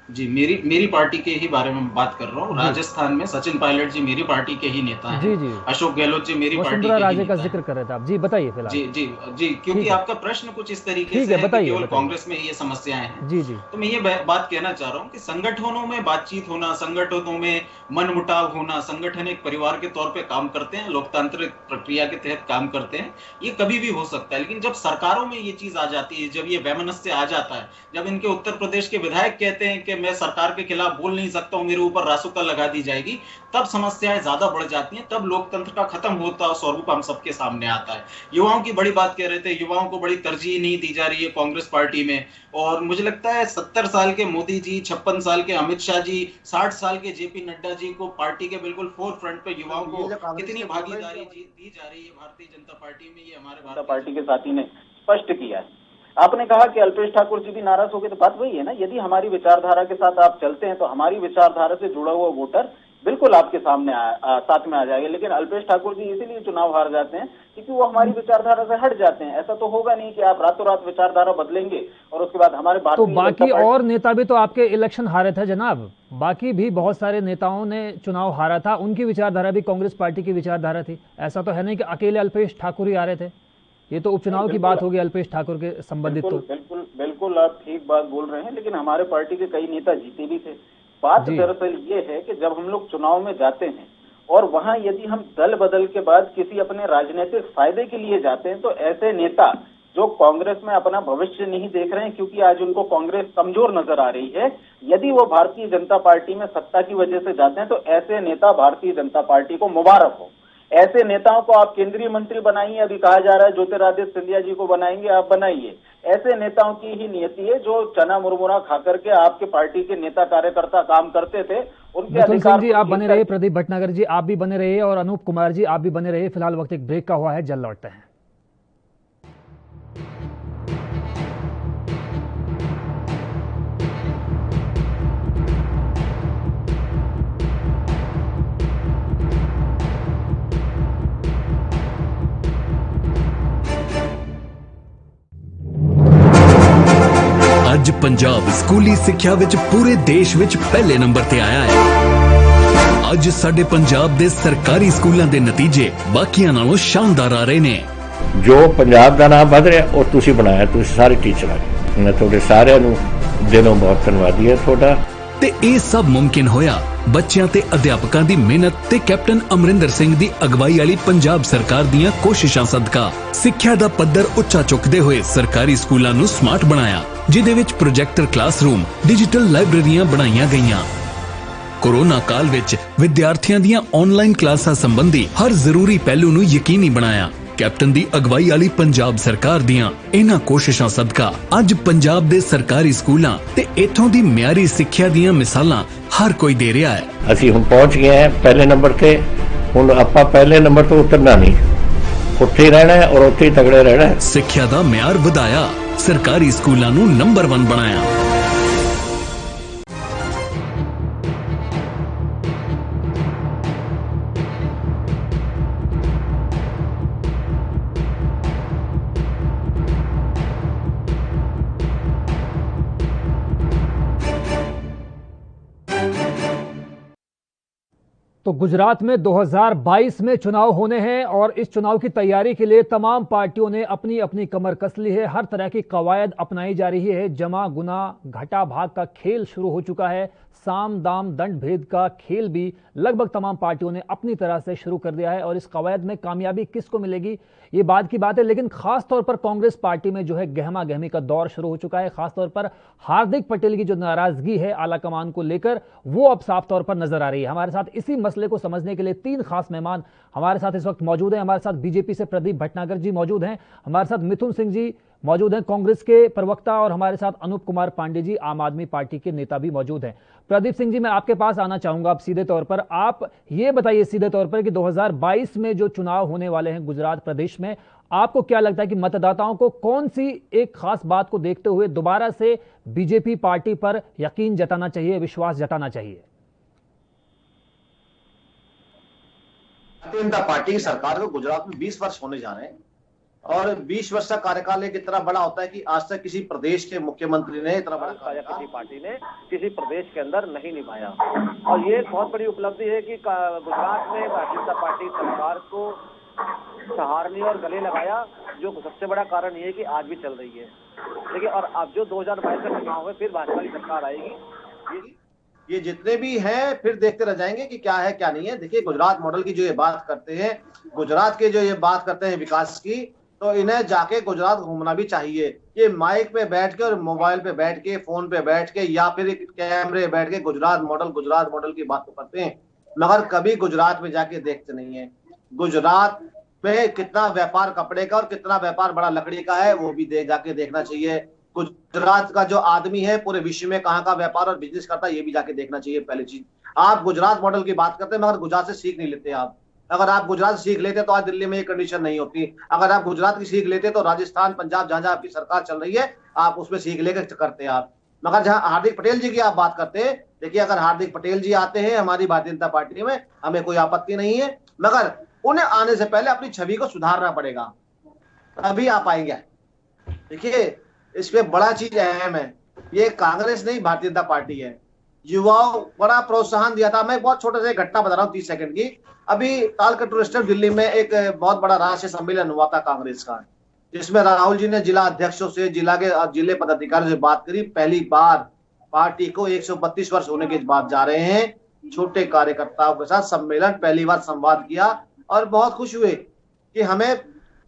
जी, मेरी पार्टी के ही बारे में बात कर रहा हूँ। राजस्थान में सचिन पायलट जी मेरी पार्टी के ही नेता हैं। जी। अशोक गहलोत जी मेरी पार्टी के राजे का जिक्र कर रहे थे आप। जी बताइए फिलहाल। जी, क्योंकि आपका प्रश्न कुछ इस तरीके से है कि केवल कांग्रेस में ये समस्याएं हैं। जी। तो मैं ये बात कहना चाह रहा हूँ कि संगठनों में बातचीत होना, संगठनों में मनमुटाव होना, संगठन एक परिवार के तौर पे काम करते हैं, लोकतांत्रिक प्रक्रिया के तहत काम करते हैं, ये कभी भी हो सकता है। लेकिन जब सरकारों में ये चीज आ जाती है, जब ये वैमनस्य आ जाता है, जब इनके उत्तर प्रदेश के विधायक कहते हैं कि मैं सरकार के खिलाफ बोल नहीं सकता हूँ, मेरे ऊपर रासुका लगा दी जाएगी, तब समस्याएं ज्यादा बढ़ जाती हैं, तब लोकतंत्र का खत्म होता स्वरूप हम सबके सामने आता है। युवाओं की बड़ी बात कह रहे थे, युवाओं को बड़ी तरजीह नहीं दी जा रही है कांग्रेस पार्टी में, और मुझे लगता है 70 साल के मोदी जी, 56 साल के अमित शाह जी, 60 साल के जेपी नड्डा जी को पार्टी के बिल्कुल फोर फ्रंट पे युवाओं को कितनी भागीदारी दी जा रही है भारतीय जनता पार्टी में, ये हमारे जनता पार्टी के साथी ने स्पष्ट किया है। आपने कहा कि अल्पेश ठाकुर जी भी नाराज हो गए, तो बात वही है ना, यदि हमारी विचारधारा के साथ आप चलते हैं तो हमारी विचारधारा से जुड़ा हुआ वोटर बिल्कुल आपके सामने साथ में आ जाएगा। लेकिन अल्पेश ठाकुर जी इसीलिए चुनाव हार जाते हैं क्योंकि वो हमारी विचारधारा से हट जाते हैं। ऐसा तो होगा नहीं कि आप रातों रात विचारधारा बदलेंगे और उसके बाद हमारे तो बाकी और नेता भी तो आपके इलेक्शन हारे थे जनाब, बाकी भी बहुत सारे नेताओं ने चुनाव हारा था, उनकी विचारधारा भी कांग्रेस पार्टी की विचारधारा थी। ऐसा तो है नहीं कि अकेले अल्पेश ठाकुर ही आ रहे थे। ये तो उपचुनाव की बात होगी अल्पेश ठाकुर के संबंधित। तो बिल्कुल आप ठीक बात बोल रहे हैं, लेकिन हमारे पार्टी के कई नेता जीते भी थे। बात दरअसल ये है कि जब हम लोग चुनाव में जाते हैं और वहां यदि हम दल बदल के बाद किसी अपने राजनीतिक फायदे के लिए जाते हैं, तो ऐसे नेता जो कांग्रेस में अपना भविष्य नहीं देख रहे हैं क्योंकि आज उनको कांग्रेस कमजोर नजर आ रही है, यदि वो भारतीय जनता पार्टी में सत्ता की वजह से जाते हैं तो ऐसे नेता भारतीय जनता पार्टी को मुबारक हो। ऐसे नेताओं को आप केंद्रीय मंत्री बनाइए, अभी कहा जा रहा है ज्योतिरादित्य सिंधिया जी को बनाएंगे, आप बनाइए। ऐसे नेताओं की ही नियति है जो चना मुरमुरा खा करके आपके पार्टी के नेता कार्यकर्ता काम करते थे, उनके अधिकार जी आप बने रहे, प्रदीप भटनागर जी आप भी बने रहे और अनूप कुमार जी आप भी बने रहे। फिलहाल वक्त एक ब्रेक का हुआ है, जल्द लौटते हैं। ਅੱਜ ਪੰਜਾਬ ਸਕੂਲੀ ਸਿੱਖਿਆ ਵਿੱਚ ਪੂਰੇ ਦੇਸ਼ ਵਿੱਚ ਪਹਿਲੇ ਨੰਬਰ ਤੇ ਆਇਆ ਹੈ। ਅੱਜ ਸਾਡੇ ਪੰਜਾਬ ਦੇ ਸਰਕਾਰੀ ਸਕੂਲਾਂ ਦੇ ਨਤੀਜੇ ਬਾਕੀਆਂ ਨਾਲੋਂ ਸ਼ਾਨਦਾਰ ਆ ਰਹੇ ਨੇ। ਜੋ ਪੰਜਾਬ ਦਾ ਨਾਮ ਵਧ ਰਿਹਾ ਉਹ ਤੁਸੀਂ ਬਣਾਇਆ, ਤੁਸੀਂ ਸਾਰੇ ਟੀਚਰਾਂ ਨੇ। ਮੈਂ ਤੁਹਾਡੇ ਸਾਰਿਆਂ ਨੂੰ ਦਿਲੋਂ ਬਹੁਤ ਧੰਨਵਾਦੀ ਹਾਂ ਤੁਹਾਡਾ। ਤੇ ਇਹ ਸਭ ਮੁਮਕਿਨ ਹੋਇਆ ਬੱਚਿਆਂ ਤੇ ਅਧਿਆਪਕਾਂ ਦੀ ਮਿਹਨਤ ਤੇ ਕੈਪਟਨ ਅਮਰਿੰਦਰ ਸਿੰਘ ਦੀ ਅਗਵਾਈ ਵਾਲੀ ਪੰਜਾਬ ਸਰਕਾਰ ਦੀਆਂ ਕੋਸ਼ਿਸ਼ਾਂ ਸਦਕਾ। ਸਿੱਖਿਆ ਦਾ ਪੱਧਰ ਉੱਚਾ ਚੁੱਕਦੇ ਹੋਏ ਸਰਕਾਰੀ ਸਕੂਲਾਂ ਨੂੰ ਸਮਾਰਟ ਬਣਾਇਆ, ਜਿਹਦੇ ਵਿੱਚ ਪ੍ਰੋਜੈਕਟਰ ਕਲਾਸਰੂਮ, ਡਿਜੀਟਲ ਲਾਇਬ੍ਰੇਰੀਆਂ ਬਣਾਈਆਂ ਗਈਆਂ। ਕੋਰੋਨਾ ਕਾਲ ਵਿੱਚ ਵਿਦਿਆਰਥੀਆਂ ਦੀਆਂ ਆਨਲਾਈਨ ਕਲਾਸਾਂ ਸੰਬੰਧੀ ਹਰ ਜ਼ਰੂਰੀ ਪਹਿਲੂ ਨੂੰ ਯਕੀਨੀ ਬਣਾਇਆ। ਕੈਪਟਨ ਦੀ ਅਗਵਾਈ ਵਾਲੀ ਪੰਜਾਬ ਸਰਕਾਰ ਦੀਆਂ ਇਹਨਾਂ ਕੋਸ਼ਿਸ਼ਾਂ ਸਦਕਾ ਅੱਜ ਪੰਜਾਬ ਦੇ ਸਰਕਾਰੀ ਸਕੂਲਾਂ ਤੇ ਇੱਥੋਂ ਦੀ ਮਿਆਰੀ ਸਿੱਖਿਆ ਦੀਆਂ ਮਿਸਾਲਾਂ ਹਰ ਕੋਈ ਦੇ ਰਿਹਾ ਹੈ। ਅਸੀਂ ਹੁਣ ਪਹੁੰਚ ਗਏ ਹਾਂ ਪਹਿਲੇ ਨੰਬਰ ਤੇ। ਹੁਣ ਆਪਾਂ ਪਹਿਲੇ ਨੰਬਰ ਤੋਂ ਉਤਰਨਾ ਨਹੀਂ, ਉੱਥੇ ਹੀ ਰਹਿਣਾ ਹੈ ਔਰ ਉੱਥੇ ਹੀ ਤਗੜੇ ਰਹਿਣਾ ਹੈ। ਸਿੱਖਿਆ ਦਾ ਮਿਆਰ ਵਧਾਇਆ, ਸਰਕਾਰੀ ਸਕੂਲਾਂ ਨੂੰ ਨੰਬਰ 1 ਬਣਾਇਆ। तो गुजरात में 2022 में चुनाव होने हैं और इस चुनाव की तैयारी के लिए तमाम पार्टियों ने अपनी अपनी कमर कस ली है। हर तरह की कवायद अपनाई जा रही है। जमा गुना घटा भाग का खेल शुरू हो चुका है। साम दाम दंड भेद का खेल भी लगभग तमाम पार्टियों ने अपनी तरह से शुरू कर दिया है और इस कवायद में कामयाबी किसको मिलेगी ये बात की बात है। लेकिन खास तौर पर कांग्रेस पार्टी में जो है गहमा गहमी का दौर शुरू हो चुका है। खासतौर पर हार्दिक पटेल की जो नाराजगी है आला कमान को लेकर वो अब साफ तौर पर नजर आ रही है। हमारे साथ इसी मसले को समझने के लिए 3 खास मेहमान हमारे साथ इस वक्त मौजूद हैं। हमारे साथ बीजेपी से प्रदीप भटनागर जी मौजूद हैं, हमारे साथ मिथुन सिंह जी मौजूद हैं कांग्रेस के प्रवक्ता, और हमारे साथ अनूप कुमार पांडे जी आम आदमी पार्टी के नेता भी मौजूद हैं। प्रदीप सिंह जी मैं आपके पास आना चाहूंगा। अब सीधे तौर पर आप ये बताइए सीधे तौर पर कि 2022 में जो चुनाव होने वाले हैं गुजरात प्रदेश में, आपको क्या लगता है कि मतदाताओं को कौन सी एक खास बात को देखते हुए दोबारा से बीजेपी पार्टी पर यकीन जताना चाहिए, विश्वास जताना चाहिए? भारतीय जनता पार्टी की सरकार को गुजरात में 20 वर्ष होने जा रहे हैं और 20 वर्ष का कार्यकाल एक इतना बड़ा होता है कि आज तक किसी प्रदेश के मुख्यमंत्री ने इतना बड़ा किसी पार्टी ने किसी प्रदेश के अंदर नहीं निभाया। और ये बहुत बड़ी उपलब्धि है कि गुजरात में भारतीय जनता पार्टी सरकार को सहारने और गले लगाया, जो सबसे बड़ा कारण ये है कि आज भी चल रही है। देखिए, और अब जो 2022 का चुनाव है फिर भाजपा की सरकार आएगी, ये जितने भी हैं फिर देखते रह जाएंगे कि क्या है क्या नहीं है। देखिए, गुजरात मॉडल की जो ये बात करते हैं, गुजरात के जो ये बात करते हैं विकास की, तो इन्हें जाके गुजरात घूमना भी चाहिए। ये माइक पे बैठ के और मोबाइल पे बैठ के, फोन पे बैठ के या फिर कैमरे बैठ के गुजरात मॉडल की बात तो करते हैं, मगर कभी गुजरात में जाके देखते नहीं है। गुजरात में कितना व्यापार कपड़े का और कितना व्यापार बड़ा लकड़ी का है, वो भी जाके देखना चाहिए। गुजरात का जो आदमी है पूरे विश्व में कहाँ का व्यापार और बिजनेस करता है, ये भी जाके देखना चाहिए। पहली चीज, आप गुजरात मॉडल की बात करते हैं मगर गुजरात से सीख नहीं लेते आप। अगर आप गुजरात से सीख लेते तो आज दिल्ली में ये कंडीशन नहीं होती। अगर आप गुजरात की सीख लेते तो राजस्थान, पंजाब, जहां जहां आपकी सरकार चल रही है, आप उसमें सीख लेकर करते आप। मगर जहां हार्दिक पटेल जी की आप बात करते हैं, देखिए अगर हार्दिक पटेल जी आते हैं हमारी भारतीय जनता पार्टी में, हमें कोई आपत्ति नहीं है, मगर उन्हें आने से पहले अपनी छवि को सुधारना पड़ेगा, तभी आ पाएंगे। देखिए इसमें बड़ा चीज अहम है, ये कांग्रेस नहीं भारतीय जनता पार्टी है। युवाओं बड़ा प्रोत्साहन दिया था। मैं बहुत छोटे से घटना बता रहा हूँ 30 सेकंड की। अभी तालकटोरा स्टेडियम दिल्ली में एक बहुत बड़ा राष्ट्रीय सम्मेलन हुआ था कांग्रेस का, जिसमें राहुल जी ने जिला अध्यक्षों से, जिले पदाधिकारियों से बात करी। पहली बार पार्टी को 132 वर्ष होने के बाद जा रहे हैं, छोटे कार्यकर्ताओं के साथ सम्मेलन, पहली बार संवाद किया और बहुत खुश हुए कि हमें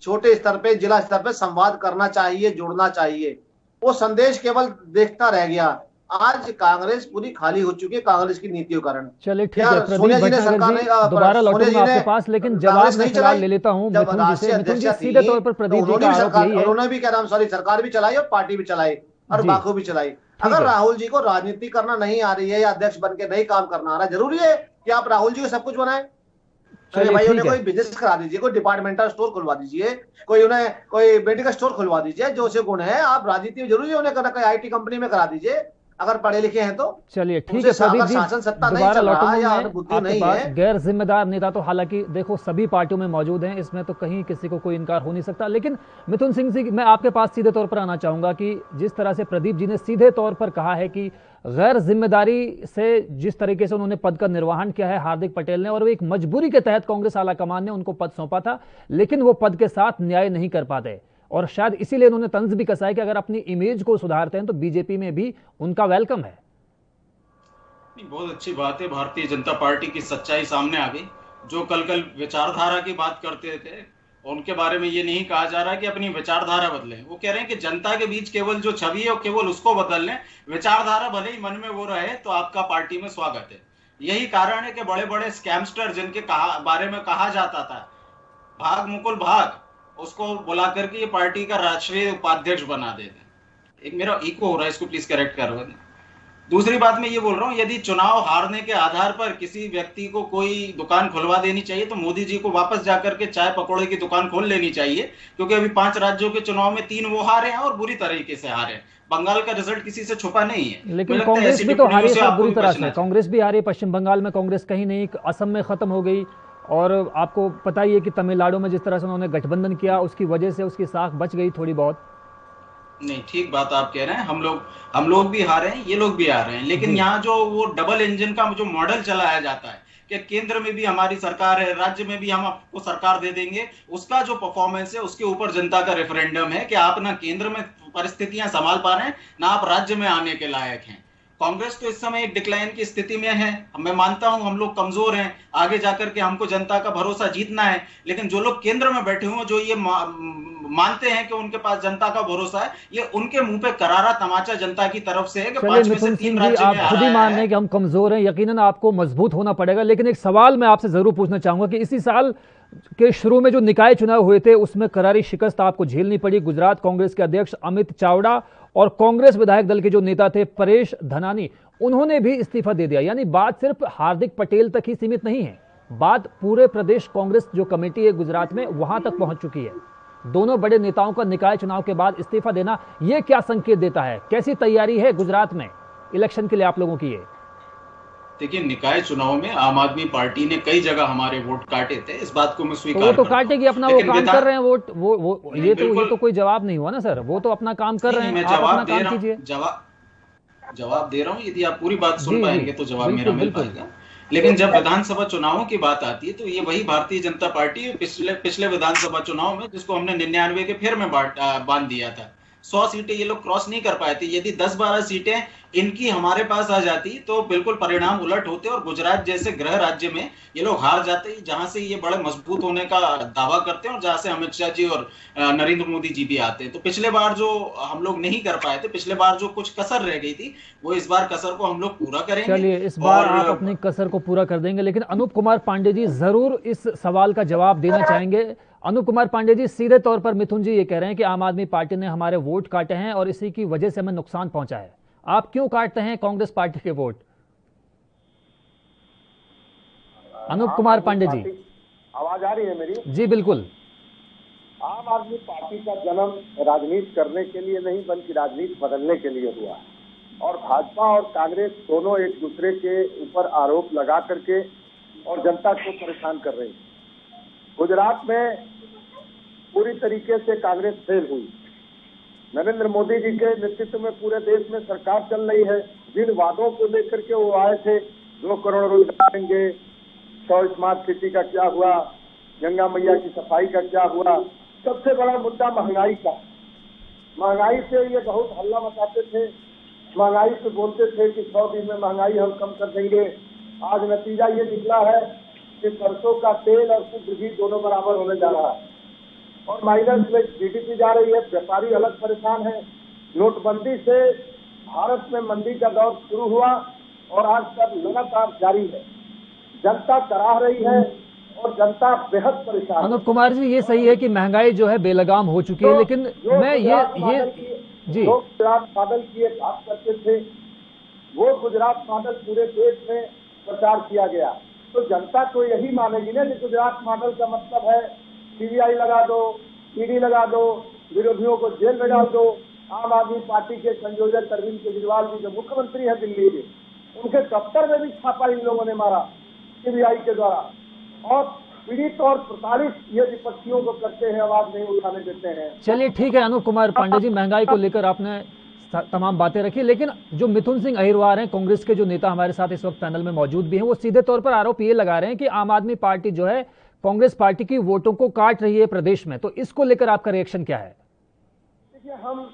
छोटे स्तर पे, जिला स्तर पे संवाद करना चाहिए, जुड़ना चाहिए। वो संदेश केवल देखता रह गया। आज कांग्रेस पूरी खाली हो चुकी है कांग्रेस की नीतियों कारण। चलिए ठीक है, प्रदीप भटनागर जी दोबारा लौटूंगा आपके पास, लेकिन जवाब मैं फिलहाल ले लेता हूं मिथुन जी से। सीधे तौर पर प्रदीप जी का आरोप यही है, उन्होंने भी क्या नाम सॉरी सरकार भी चलाई और पार्टी भी चलाई और बाखू भी चलाई। अगर राहुल जी को राजनीति करना नहीं आ रही है या अध्यक्ष बन के नहीं काम करना आ रहा है, जरूरी है कि आप राहुल जी को सब कुछ बनाए। चलिए भाई, उन्हें कोई बिजनेस करा दीजिए, कोई डिपार्टमेंटल स्टोर खुलवा दीजिए, उन्हें कोई मेडिकल स्टोर खुलवा दीजिए, जो से गुण है। आप राजनीति में जरूरी है उन्हें करना, कोई IT कंपनी में करा दीजिए अगर पढ़े लिखे हैं तो। चलिए ठीक है प्रदीप जी, दोबारा लौटूंगा आपके पास। गैर जिम्मेदार नेता तो हालांकि देखो सभी पार्टियों में मौजूद हैं, इसमें तो कहीं किसी को कोई इनकार हो नहीं सकता। लेकिन मिथुन सिंह जी, मैं आपके पास सीधे तौर पर आना चाहूंगा कि जिस तरह से प्रदीप जी ने सीधे तौर पर कहा है कि गैर जिम्मेदारी से जिस तरीके से उन्होंने पद का निर्वहन किया है हार्दिक पटेल ने, और वो एक मजबूरी के तहत कांग्रेस आलाकमान ने उनको पद सौंपा था, लेकिन वो पद के साथ न्याय नहीं कर पाते, और शायद इसीलिए उन्होंने तंज भी कसा है कि अगर अपनी इमेज को सुधारते हैं तो बीजेपी में भी उनका वेलकम है। बहुत अच्छी बात है, भारतीय जनता पार्टी की सच्चाई सामने आ गई। जो कल विचारधारा की बात करते थे, उनके बारे में ये नहीं कहा जा रहा कि अपनी विचारधारा बदलें। वो कह रहे हैं कि जनता के बीच केवल जो छवि है केवल उसको बदल लें, विचारधारा भले ही मन में वो रहे तो आपका पार्टी में स्वागत है। यही कारण है कि बड़े बड़े स्कैमस्टर जिनके बारे में कहा जाता था भाग मुकुल भाग, उसको बुला करके ये पार्टी का राष्ट्रीय उपाध्यक्ष बना देते। एक मेरा इको हो रहा है, इसको प्लीज करेक्ट करो। दूसरी बात मैं ये बोल रहा हूँ, यदि चुनाव हारने के आधार पर किसी व्यक्ति को कोई दुकान खुलवा देनी चाहिए तो मोदी जी को वापस जाकर के चाय पकौड़े की दुकान खोल लेनी चाहिए, क्योंकि अभी 5 राज्यों के चुनाव में 3 वो हारे हैं और बुरी तरीके से हारे हैं। बंगाल का रिजल्ट किसी से छुपा नहीं है। लेकिन कांग्रेस भी तो हारी है बुरी तरह से, कांग्रेस भी हारी। पश्चिम बंगाल में कांग्रेस कहीं नहीं, असम में खत्म हो गई, और आपको पता ही है कि तमिलनाडु में जिस तरह से उन्होंने गठबंधन किया उसकी वजह से उसकी साख बच गई थोड़ी बहुत। नहीं, ठीक बात आप कह रहे हैं, हम लोग भी हारे हैं, ये लोग भी आ रहे हैं, लेकिन यहाँ जो वो डबल इंजन का जो मॉडल चलाया जाता है कि केंद्र में भी हमारी सरकार है, राज्य में भी हम आपको सरकार दे देंगे, उसका जो परफॉर्मेंस है उसके ऊपर जनता का रेफरेंडम है कि आप ना केंद्र में परिस्थितियां संभाल पा रहे हैं ना आप राज्य में आने के लायक हैं। कांग्रेस तो इस समय एक डिक्लाइन की स्थिति में है। मैं मानता हूं हम लोग कमजोर हैं, आगे जाकर के हमको जनता का भरोसा जीतना है, लेकिन जो लोग केंद्र में बैठे हुए जो ये मानते हैं कि उनके पास जनता का भरोसा है, ये उनके मुंह पे करारा तमाचा जनता की तरफ से है कि 5 में से 3 राज्य में आप खुद ही मान रहे हैं कि हम कमजोर हैं, यकीनन आपको मजबूत होना पड़ेगा। लेकिन एक सवाल मैं आपसे जरूर पूछना चाहूंगा कि इसी साल के शुरू में जो निकाय चुनाव हुए थे उसमें करारी शिकस्त आपको झेलनी पड़ी। गुजरात कांग्रेस के अध्यक्ष अमित चावड़ा और कांग्रेस विधायक दल के जो नेता थे परेश धनानी, उन्होंने भी इस्तीफा दे दिया। यानी बात सिर्फ हार्दिक पटेल तक ही सीमित नहीं है, बात पूरे प्रदेश कांग्रेस जो कमेटी है गुजरात में वहां तक पहुंच चुकी है। दोनों बड़े नेताओं का निकाय चुनाव के बाद इस्तीफा देना, यह क्या संकेत देता है? कैसी तैयारी है गुजरात में इलेक्शन के लिए आप लोगों की? देखिए, निकाय चुनाव में आम आदमी पार्टी ने कई जगह हमारे वोट काटे थे, इस बात को मैं स्वीकार करता हूं। वो तो काटेगी, अपना वो काम कर रहे हैं वोट, वो ये तो कोई जवाब नहीं हुआ ना सर, वो तो अपना काम कर रहे हैं, आप अपना काम कीजिए। जवाब दे रहा हूँ, यदि आप पूरी बात सुन पाएंगे तो जवाब मेरा मिल पाएगा। लेकिन जब विधानसभा चुनावों की बात आती है तो ये वही भारतीय जनता पार्टी पिछले विधानसभा चुनाव में, जिसको हमने 99 के फेर में बांध दिया था, 100 सीटें ये लोग क्रॉस नहीं कर पाए थे। यदि 10-12 सीटें इनकी हमारे पास आ जाती तो बिल्कुल परिणाम उलट होते और गुजरात जैसे गृह राज्य में ये लोग हार जाते, जहां से ये बड़े मजबूत होने का दावा करते हैं और जहां से अमित शाह जी और नरेंद्र मोदी जी भी आते हैं। तो पिछले बार जो हम लोग नहीं कर पाए थे, पिछले बार जो कुछ कसर रह गई थी, वो इस बार कसर को हम लोग पूरा करेंगे। चलिए, इस बार आप अपनी कसर को पूरा कर देंगे, लेकिन अनूप कुमार पांडे जी जरूर इस सवाल का जवाब देना चाहेंगे। अनूप कुमार पांडे जी, सीधे तौर पर मिथुन जी ये कह रहे हैं कि आम आदमी पार्टी ने हमारे वोट काटे हैं और इसी की वजह से हमें नुकसान पहुंचा है। आप क्यों काटते हैं कांग्रेस पार्टी के वोट? अनूप कुमार पांडे जी, आवाज आ रही है मेरी? जी बिल्कुल। आम आदमी पार्टी का जन्म राजनीति करने के लिए नहीं, बल्कि राजनीति बदलने के लिए हुआ है। और भाजपा और कांग्रेस दोनों एक दूसरे के ऊपर आरोप लगा करके और जनता को परेशान कर रही है। गुजरात में पूरी तरीके से कांग्रेस फेल हुई। नरेंद्र मोदी जी के नेतृत्व में पूरे देश में सरकार चल रही है। जिन वादों को लेकर के वो आए थे, 2 करोड़ रोजगार देंगे, 100 स्मार्ट सिटी का क्या हुआ, गंगा मैया की सफाई का क्या हुआ, सबसे बड़ा मुद्दा महंगाई का। महंगाई से ये बहुत हल्ला मचाते थे, महंगाई से बोलते थे कि 100 दिन में महंगाई हम कम कर देंगे। आज नतीजा ये निकला है कि सरसों का तेल और शुद्ध घी दोनों बराबर होने जा रहा है और माइनस में जीडीपी जा रही है। व्यापारी अलग परेशान है। नोटबंदी से भारत में मंदी का दौर शुरू हुआ और आज तक लगातार जारी है। जनता कराह रही है और जनता बेहद परेशान। अनूप कुमार जी, ये सही है कि महंगाई जो है बेलगाम हो चुकी है, लेकिन मैं ये जी, जो गुजरात मॉडल की एक बात करते थे, वो गुजरात मॉडल पूरे देश में प्रचार किया गया, तो जनता तो यही मानेगी ना कि गुजरात मॉडल का मतलब है सीबीआई लगा दो, ईडी लगा दो, विरोधियों को जेल में डाल दो। आम आदमी पार्टी के संयोजक अरविंद केजरीवाल जी जो मुख्यमंत्री है दिल्ली के, उनके दफ्तर में भी छापा इन लोगों ने मारा सीबीआई के द्वारा। और पीड़ित और प्रताड़ित ये विपक्षियों को करते हैं, आवाज नहीं उठाने देते हैं। चलिए ठीक है अनूप कुमार पांडे जी, महंगाई को लेकर आपने तमाम बातें रखी, लेकिन जो मिथुन सिंह अहिरवार हैं, कांग्रेस के जो नेता हमारे साथ इस वक्त पैनल में मौजूद भी हैं, वो सीधे तौर पर आरोप ये लगा रहे हैं कि आम आदमी पार्टी जो है कांग्रेस पार्टी की वोटों को काट रही है प्रदेश में। तो इसको लेकर आपका रिएक्शन क्या है? देखिए, हम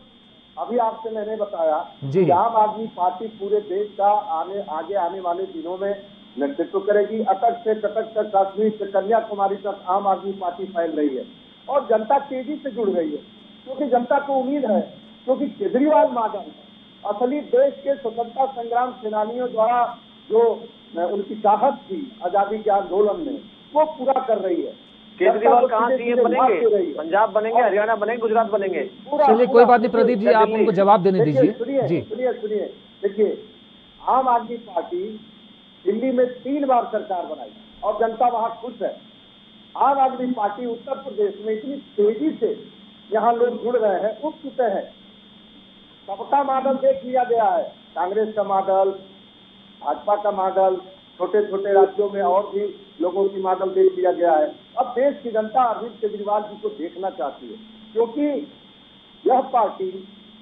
अभी आपसे मैंने बताया जी, कि आम आदमी पार्टी पूरे देश का आगे आने वाले दिनों में नेतृत्व करेगी। अटक से कटक तक, कश्मीर से कन्याकुमारी तक आम आदमी पार्टी फैल रही है और जनता तेजी से जुड़ रही है, क्योंकि जनता को उम्मीद है, क्योंकि केजरीवाल मॉडल असली देश के स्वतंत्रता संग्राम सेनानियों द्वारा जो उनकी चाहत थी आजादी के आंदोलन में, वो पूरा कर रही है। केजरीवाल कहाँ सीएम बनेंगे? पंजाब बनेंगे, हरियाणा बनेंगे, गुजरात बनेंगे? चलिए कोई बात नहीं, प्रदीप जी आप उनको जवाब देने दीजिए। सुनिए, देखिए, आम आदमी पार्टी दिल्ली में 3 बार सरकार बनाई और जनता वहां खुश है। आम आदमी पार्टी उत्तर प्रदेश में इतनी तेजी से यहाँ लोग जुड़ रहे हैं, उठ चुके हैं। सबका मॉडल देख लिया गया है, कांग्रेस का मॉडल, भाजपा का मॉडल, छोटे छोटे राज्यों में और भी लोगों की मॉडल देख लिया गया है। अब देश की जनता अरविंद केजरीवाल जी को देखना चाहती है, क्योंकि यह पार्टी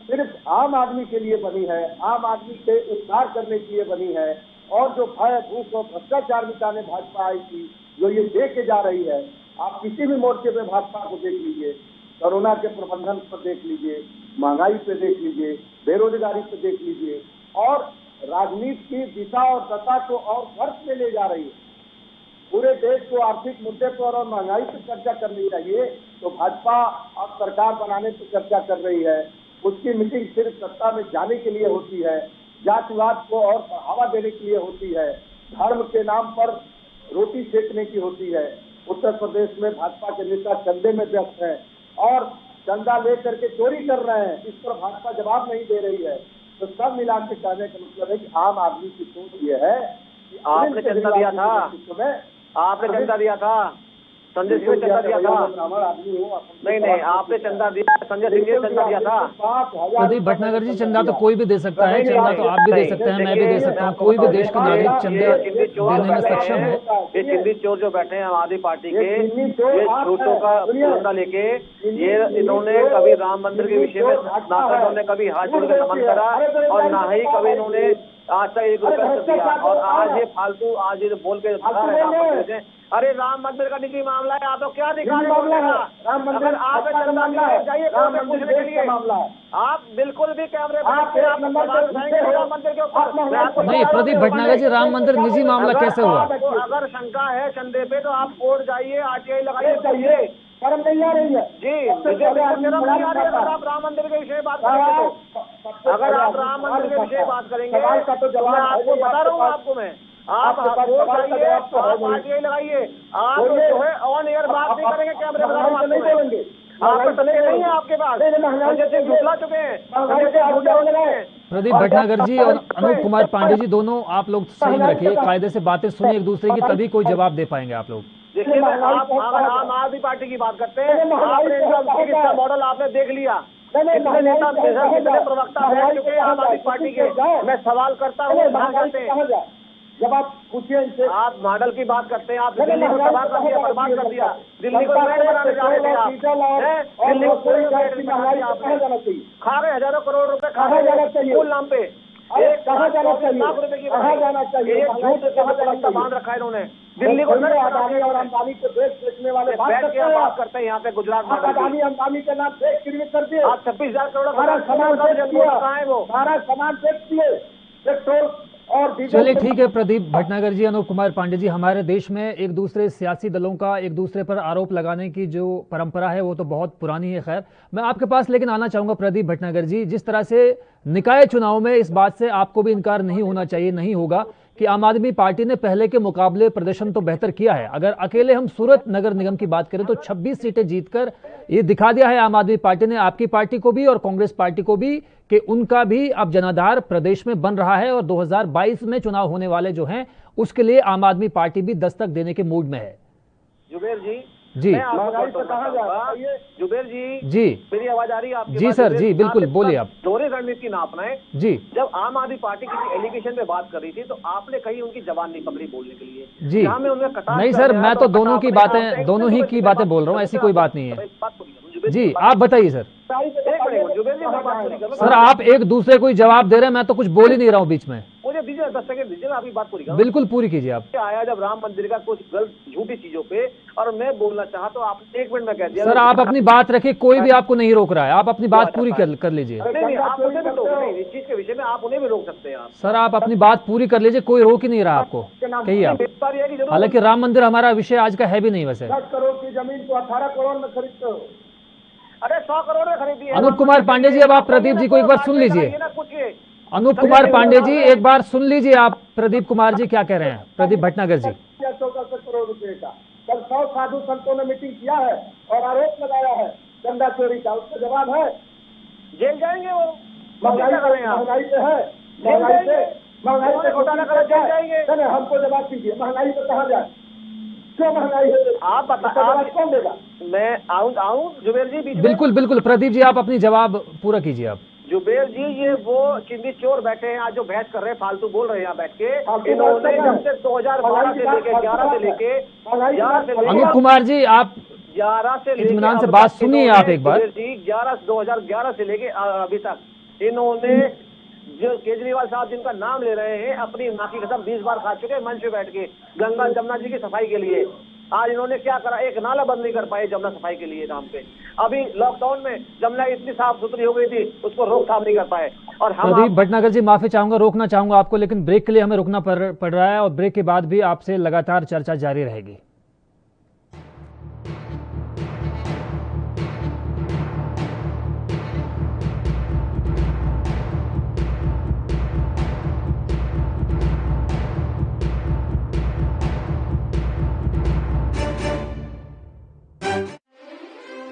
सिर्फ आम आदमी के लिए बनी है, आम आदमी से उद्धार करने के लिए बनी है। और जो भय, भूख और भ्रष्टाचार मिटाने भाजपा आई थी, जो ये दे के जा रही है, आप किसी भी मोर्चे पे भाजपा को देख लीजिए, कोरोना के प्रबंधन पर देख लीजिए, महंगाई पे देख लीजिए, बेरोजगारी पे देख लीजिए, और राजनीति की दिशा और दशा को और वर्ष में ले जा रही है। पूरे देश को आर्थिक मुद्दे पर और महंगाई पर चर्चा करनी चाहिए, तो भाजपा अब सरकार बनाने पर चर्चा कर रही है। उसकी मीटिंग सिर्फ सत्ता में जाने के लिए होती है, जातिवाद को और बढ़ावा देने के लिए होती है, धर्म के नाम पर रोटी सेकने की होती है। उत्तर प्रदेश में भाजपा के नेता चंदे में व्यस्त हैं और चंदा लेकर के चोरी कर रहे हैं, इस पर भाजपा जवाब नहीं दे रही है। तो सब मिला के कहने का मतलब है कि आम आदमी की सोच ये है कि आपने चंदा दिया था, आपने चंदा दिया था, संजय सिंह ने चंदा दिया था। नहीं, आपने चंदा दिया, संजय सिंह ने चंदा दिया था। प्रदीप भटनागर जी, चंदा तो कोई भी दे सकता है, चंदा तो आप भी दे सकते हैं, मैं भी दे सकता हूँ, कोई भी देश का नागरिक चंदा देने में सक्षम है। ये चिंदी चोर जो बैठे हैं आम आदमी पार्टी के, ये झूठों का चंदा लेके, ये इन्होंने कभी राम मंदिर के विषय में ना इन्होंने कभी हाथ जोड़ के नमन करा और ना ही कभी इन्होंने आज तक एक रुपया कर दिया, और आज ये फालतू आज ये बोल के अरे राम मंदिर का निजी मामला है, आप तो क्या दिखा रहे हैं? अगर आप जाइए पूछने के लिए आप बिल्कुल भी कैमरे राम मंदिर के ऊपर नहीं। प्रदीप भटनागर जी, राम मंदिर निजी मामला कैसे हुआ? अगर शंका है चंदे पे तो आप कोर्ट जाइए, RTI लगाइए, चाहिए शर्म नहीं आ रही है जी, मुझे शर्म नहीं आ रही है। अगर आप राम मंदिर के विषय बात करेंगे तो, अगर आप राम मंदिर के विषय बात करेंगे तो मैं आपको बता रहा हूँ, आपको मैं आप जाइए, आप RTI लगाइए, आप जो है ऑन एयर बात नहीं करेंगे, कैमरे पर नहीं बोलेंगे, आपको तले नहीं है आपके पास, झुकला चुके हैं। प्रदीप भटनागर जी और अनूप कुमार पांडे जी, दोनों आप लोग सही में रखिए, कायदे से बातें सुनिए एक दूसरे की, तभी कोई जवाब दे पाएंगे आप लोग। देखिए, आप आम आदमी पार्टी की बात करते हैं, आपने इसका मॉडल आपने देख लिया, कितने नेता कितने प्रवक्ता है क्योंकि आम आदमी पार्टी के, मैं सवाल करता हूँ करते हैं, जब आप पूछिए इनसे, आप मॉडल की बात करते हैं, आप दिल्ली को तबाह कर दिया, बर्बाद कर दिया, दिल्ली को बनाने जा रहे थे आप, दिल्ली को खा रहे हजारों करोड़ रुपए खा रहे फूल नाम पे, कहाँ जाना चाहिए, लाख रुपए की कहाँ जाना चाहिए, झूठ बांध रखा है इन्होंने, दिल्ली को और अंबानी को देश बेचने वाले बात करते हैं यहाँ पे गुजरात में, अदानी अंबानी के नाम देश गिरवी कर दिए, आप 26,000 करोड़ सारा सामान बेच दिए, पेट्रोल और चलिए ठीक है। प्रदीप भटनागर जी, अनूप कुमार पांडे जी, हमारे देश में एक दूसरे सियासी दलों का एक दूसरे पर आरोप लगाने की जो परंपरा है वो तो बहुत पुरानी है। खैर, मैं आपके पास लेकिन आना चाहूंगा प्रदीप भटनागर जी, जिस तरह से निकाय चुनाव में, इस बात से आपको भी इनकार नहीं होना चाहिए, नहीं होगा कि आम आदमी पार्टी ने पहले के मुकाबले प्रदर्शन तो बेहतर किया है। अगर अकेले हम सूरत नगर निगम की बात करें तो 26 सीटें जीतकर ये दिखा दिया है आम आदमी पार्टी ने, आपकी पार्टी को भी और कांग्रेस पार्टी को भी, कि उनका भी अब जनाधार प्रदेश में बन रहा है और 2022 में चुनाव होने वाले जो हैं उसके लिए आम आदमी पार्टी भी दस्तक देने के मूड में है। जुबेर जी, जी जुबेर जी, जी मेरी आवाज आ रही है आपकी? जी सर, जी बिल्कुल, बोलिए आप। दोहरी रणनीति ना अपनाएं जी। जब आम आदमी पार्टी किसी एलिगेशन पे बात कर रही थी तो आपने कहीं उनकी जबान नहीं पकड़ी बोलने के लिए जी। नहीं सर, मैं तो दोनों की बातें, दोनों ही की बातें बोल रहा हूँ, ऐसी कोई बात नहीं है जी। आप बताइए सर। सर आप एक दूसरे को जवाब दे रहे हैं, मैं तो कुछ बोल ही नहीं रहा हूँ बीच में। मुझे दीजिए 10 सेकंड दीजिए, मैं आपकी बात पूरी करूं। बिल्कुल पूरी कीजिए आप। आया जब राम मंदिर का कुछ गलत झूठी चीजों पे और मैं बोलना चाहा तो आपने 1 मिनट में कह दिया। सर आप अपनी बात रखिए, कोई भी आपको नहीं रोक रहा है, आप अपनी बात पूरी कर लीजिए। नहीं, आप उन्हें भी रोक नहीं, इस चीज के विषय में आप उन्हें भी रोक सकते हैं आप। सर आप अपनी बात पूरी कर लीजिए, कोई रोक ही नहीं रहा आपको, कहिए आप। हालांकि राम मंदिर हमारा विषय आज का है भी नहीं वैसे। 10 करोड़ की जमीन को 18 करोड़ में खरीदते हो। अरे 100 करोड़ में खरीदी है। अनूप कुमार पांडे जी, अब आप प्रदीप जी को एक बार सुन लीजिए। अनूप कुमार पांडे जी एक बार सुन लीजिए आप, प्रदीप कुमार जी क्या कह रहे हैं, प्रदीप भटनागर जी। 14 करोड़ रुपए का कल 100 साधु संतों ने मीटिंग किया है और आरोप लगाया है चंदा चोरी का, उसका जवाब है जेल जाएंगे वो। महंगाई पे है, महंगाई पे घोटाला कर जाएंगे। हमको जवाब दीजिए, महंगाई पे कहाँ जाए, क्यों महंगाई है? आप बताइए, कौन देगा? मैं आऊं जुबेर जी? बिल्कुल बिल्कुल प्रदीप जी, आप अपनी जवाब पूरा कीजिए आप। जुबेर जी, ये वो चिंदी चोर बैठे हैं आज जो बहस कर रहे हैं, फालतू बोल रहे हैं यहाँ बैठ के। इन्होंने जब से 2012 से लेके 11 से लेके अनूप कुमार जी, आप 11 से इत्मीनान से बात सुनिए आप एक बार जी। 2011 से लेके अभी तक इन्होंने, जो केजरीवाल साहब जिनका नाम ले रहे हैं, अपनी नाक की कसम 20 बार खा चुके हैं मंच पे बैठ के गंगा जमुना जी की सफाई के लिए। आज इन्होंने क्या करा, एक नाला बंद नहीं कर पाए जमुना सफाई के लिए नाम पे। अभी लॉकडाउन में जमुना इतनी साफ सुथरी हो गई थी, उसको रोकथाम नहीं कर पाए। और प्रदीप भटनागर जी, माफी चाहूंगा, रोकना चाहूंगा आपको, लेकिन ब्रेक के लिए हमें रुकना पड़ रहा है और ब्रेक के बाद भी आपसे लगातार चर्चा जारी रहेगी।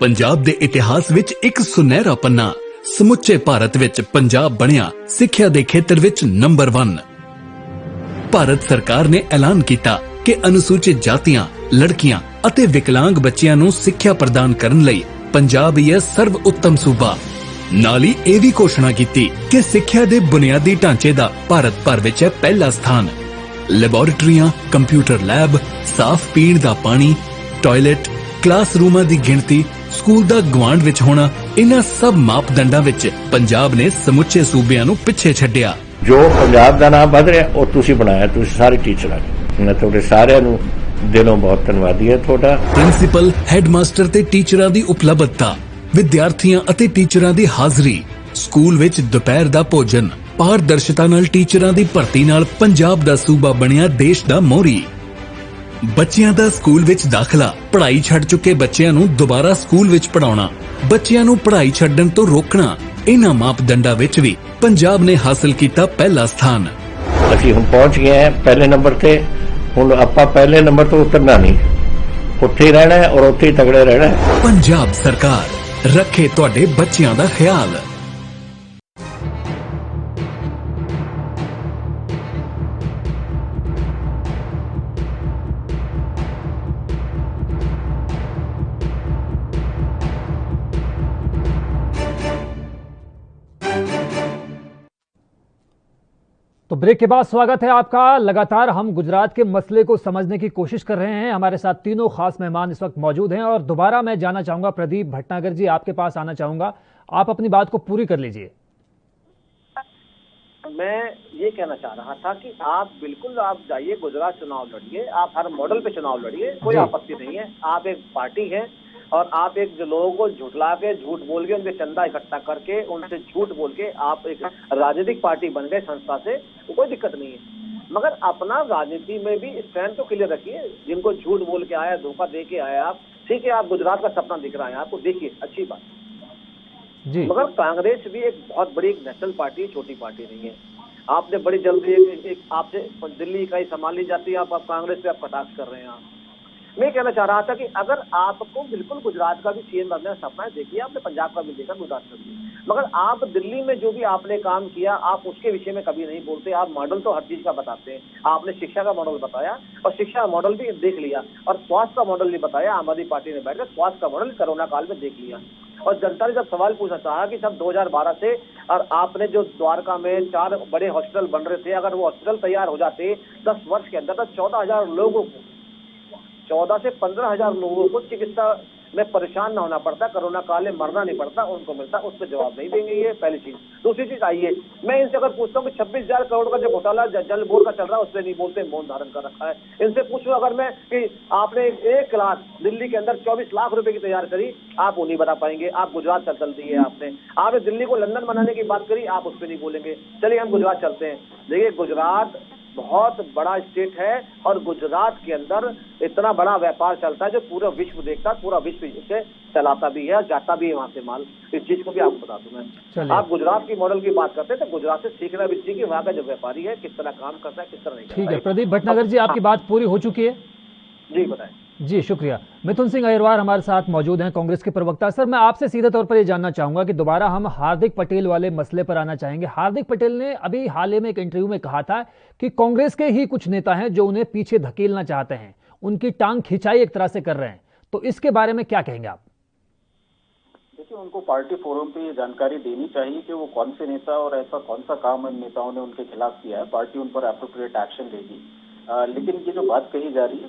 ਪੰਜਾਬ ਦੇ ਇਤਿਹਾਸ ਵਿੱਚ ਇੱਕ ਸੁਨਹਿਰਾ ਪੰਨਾ, ਸਮੁੱਚੇ ਭਾਰਤ ਵਿੱਚ ਪੰਜਾਬ ਬਣਿਆ ਸਿੱਖਿਆ ਦੇ ਖੇਤਰ ਵਿੱਚ ਨੰਬਰ 1। ਭਾਰਤ ਸਰਕਾਰ ਨੇ ਐਲਾਨ ਕੀਤਾ ਕਿ ਅਨੁਸੂਚਿਤ ਜਾਤੀਆਂ, ਲੜਕੀਆਂ ਅਤੇ ਵਿਕਲਾਂਗ ਬੱਚਿਆਂ ਨੂੰ ਸਿੱਖਿਆ ਪ੍ਰਦਾਨ ਕਰਨ ਲਈ ਪੰਜਾਬ ਹੀ ਹੈ ਸਰਵ ਉੱਤਮ ਸੂਬਾ। ਨਾਲ ਹੀ ਇਹ ਵੀ ਘੋਸ਼ਣਾ ਕੀਤੀ ਕਿ ਸਿੱਖਿਆ ਦੇ ਬੁਨਿਆਦੀ ਢਾਂਚੇ ਦਾ ਭਾਰਤ ਭਰ ਵਿੱਚ ਹੈ ਪਹਿਲਾ ਸਥਾਨ। ਲੈਬੋਰੇਟਰੀਆਂ, ਕੰਪਿਊਟਰ ਲੈਬ, ਸਾਫ਼ ਪੀਣ ਦਾ ਪਾਣੀ, ਟਾਇਲਟ, ਕਲਾਸਰੂਮਾਂ ਦੀ ਗਿਣਤੀ, ਸਕੂਲ ਦਾ ਗਵਾਂਢ ਵਿੱਚ ਹੋਣਾ, ਇਹਨਾਂ ਸਭ ਮਾਪਦੰਡਾਂ ਵਿੱਚ ਪੰਜਾਬ ਨੇ ਸਮੁੱਚੇ ਸੂਬਿਆਂ ਨੂੰ ਪਿੱਛੇ ਛੱਡਿਆ। ਜੋ ਪੰਜਾਬ ਦਾ ਨਾਮ ਵਧ ਰਿਹਾ ਉਹ ਤੁਸੀਂ ਬਣਾਇਆ, ਤੁਸੀਂ ਸਾਰੇ ਟੀਚਰਾਂ ਨੇ। ਮੈਂ ਤੁਹਾਡੇ ਸਾਰਿਆਂ ਨੂੰ ਦਿਲੋਂ ਬਹੁਤ ਧੰਨਵਾਦੀ ਹਾਂ ਤੁਹਾਡਾ। ਪ੍ਰਿੰਸੀਪਲ, ਹੈਡਮਾਸਟਰ ਤੇ ਟੀਚਰਾਂ ਦੀ ਉਪਲਬਧਤਾ, ਵਿਦਿਆਰਥੀਆਂ ਅਤੇ ਟੀਚਰਾਂ ਦੀ ਹਾਜ਼ਰੀ, ਸਕੂਲ ਵਿੱਚ ਦੁਪਹਿਰ ਦਾ ਭੋਜਨ, ਪਾਰਦਰਸ਼ਤਾ ਨਾਲ ਟੀਚਰਾਂ ਦੀ ਭਰਤੀ ਨਾਲ ਪੰਜਾਬ ਦਾ ਸੂਬਾ ਬਣਿਆ ਦੇਸ਼ ਦਾ ਮੋਹਰੀ। ਬੱਚਿਆਂ ਦਾ ਸਕੂਲ ਵਿੱਚ ਦਾਖਲਾ, ਪੜ੍ਹਾਈ ਛੱਡ ਚੁੱਕੇ ਬੱਚਿਆਂ ਨੂੰ ਦੁਬਾਰਾ ਸਕੂਲ ਵਿੱਚ ਪੜਾਉਣਾ, ਬੱਚਿਆਂ ਨੂੰ ਪੜ੍ਹਾਈ ਛੱਡਣ ਤੋਂ ਰੋਕਣਾ, ਇਹਨਾਂ ਮਾਪਦੰਡਾਂ ਵਿੱਚ ਵੀ ਪੰਜਾਬ ਨੇ ਹਾਸਲ ਕੀਤਾ ਪਹਿਲਾ ਸਥਾਨ। ਅਸੀਂ ਹੁਣ ਪਹੁੰਚ ਗਏ ਹਾਂ ਪਹਿਲੇ ਨੰਬਰ ਤੇ। ਹੁਣ ਆਪਾਂ ਪਹਿਲੇ ਨੰਬਰ ਤੋਂ ਉਤਰਨਾ ਨਹੀਂ, ਉੱਥੇ ਹੀ ਰਹਿਣਾ ਹੈ ਔਰ ਉੱਥੇ ਹੀ ਤਗੜੇ ਰਹਿਣਾ ਹੈ। ਪੰਜਾਬ ਸਰਕਾਰ ਰੱਖੇ ਤੁਹਾਡੇ ਬੱਚਿਆਂ ਦਾ ਖਿਆਲ। तो ब्रेक के बाद स्वागत है आपका। लगातार हम गुजरात के मसले को समझने की कोशिश कर रहे हैं। हमारे साथ तीनों खास मेहमान इस वक्त मौजूद हैं और दोबारा मैं जानना चाहूंगा, प्रदीप भटनागर जी आपके पास आना चाहूंगा, आप अपनी बात को पूरी कर लीजिए। मैं ये कहना चाह रहा था कि आप बिल्कुल आप जाइए गुजरात चुनाव लड़िए, आप हर मॉडल पे चुनाव लड़िए, कोई आपत्ति नहीं है। आप एक पार्टी है और आप एक जो लोगों को झुठला के, झूठ बोल के, उनके चंदा इकट्ठा करके, उनसे झूठ बोल के आप एक राजनीतिक पार्टी बन गए संस्था से, तो कोई दिक्कत नहीं है। मगर अपना राजनीति में भी स्टैंड तो क्लियर रखिए। जिनको झूठ बोल के आया, धोखा दे के आया आप, ठीक है, आप गुजरात का सपना दिख रहा है आपको, देखिए अच्छी बात जी। मगर कांग्रेस भी एक बहुत बड़ी नेशनल पार्टी, छोटी पार्टी नहीं है। आपने बड़ी जल्दी एक आपसे दिल्ली इकाई संभाल ली जाती है, आप कांग्रेस पे आप कटाक्ष कर रहे हैं। आप मैं कहना चाह रहा था कि अगर आपको बिल्कुल गुजरात का भी सीएम बनने का सपना है, देखिए आपने पंजाब का भी देखा, गुजरात का भी, मगर आप दिल्ली में जो भी आपने काम किया आप उसके विषय में कभी नहीं बोलते। आप मॉडल तो हर चीज का बताते हैं। आपने शिक्षा का मॉडल बताया और शिक्षा मॉडल भी देख लिया, और स्वास्थ्य का मॉडल भी बताया। आम आदमी पार्टी ने बैठकर स्वास्थ्य का मॉडल कोरोना काल में देख लिया। और जनता ने जब सवाल पूछना चाहा कि सब 2012 से और आपने जो द्वारका में 4 बड़े हॉस्पिटल बन रहे थे, अगर वो हॉस्पिटल तैयार हो जाते 10 वर्ष के अंदर, तो 14,000 लोगों को, 14 से 15,000 लोगों को चिकित्सा में परेशान ना होना पड़ता, कोरोना काल में मरना नहीं पड़ता, उनको मिलता। उस पर जवाब नहीं देंगे, ये पहली चीज। दूसरी चीज आइए, मैं इनसे अगर पूछता हूँ कि 26,000 करोड़ का जो घोटाला जल बोर्ड का चल रहा है, उससे नहीं बोलते, मौन धारण कर रखा है। इनसे पूछूं अगर मैं कि आपने 1 लाख दिल्ली के अंदर 24 लाख रुपए की तैयार करी, आप वो नहीं बता पाएंगे। आप गुजरात चल दी है आपने दिल्ली को लंदन बनाने की बात करी, आप उस पर नहीं बोलेंगे। चलिए हम गुजरात चलते हैं। देखिए गुजरात बहुत बड़ा स्टेट है और गुजरात के अंदर इतना बड़ा व्यापार चलता है जो पूरा विश्व देखता है, पूरा विश्व इसे चलाता भी है, जाता भी है वहां से माल। इस चीज को भी आपको बता दूं मैं। आप गुजरात की मॉडल की बात करते हैं तो गुजरात से सीखना भी चाहिए कि वहाँ का जो व्यापारी है किस तरह काम करता है, किस तरह नहीं करता। ठीक है प्रदीप भटनागर जी, आपकी बात पूरी हो चुकी है जी, बताएं। जी शुक्रिया। मिथुन सिंह अहिरवार हमारे साथ मौजूद हैं, कांग्रेस के प्रवक्ता। सर मैं आपसे सीधे तौर पर ये जानना चाहूंगा कि दोबारा हम हार्दिक पटेल वाले मसले पर आना चाहेंगे। हार्दिक पटेल ने अभी हाल ही में एक इंटरव्यू में कहा था कि कांग्रेस के ही कुछ नेता हैं जो उन्हें पीछे धकेलना चाहते हैं, उनकी टांग खिंचाई एक तरह से कर रहे हैं, तो इसके बारे में क्या कहेंगे आप? देखिए उनको पार्टी फोरम पे ये जानकारी देनी चाहिए कि वो कौन से नेता और ऐसा कौन सा काम इन नेताओं ने उनके खिलाफ किया है, पार्टी उन पर एप्रोप्रिएट एक्शन लेगी। लेकिन ये जो बात कही जा रही है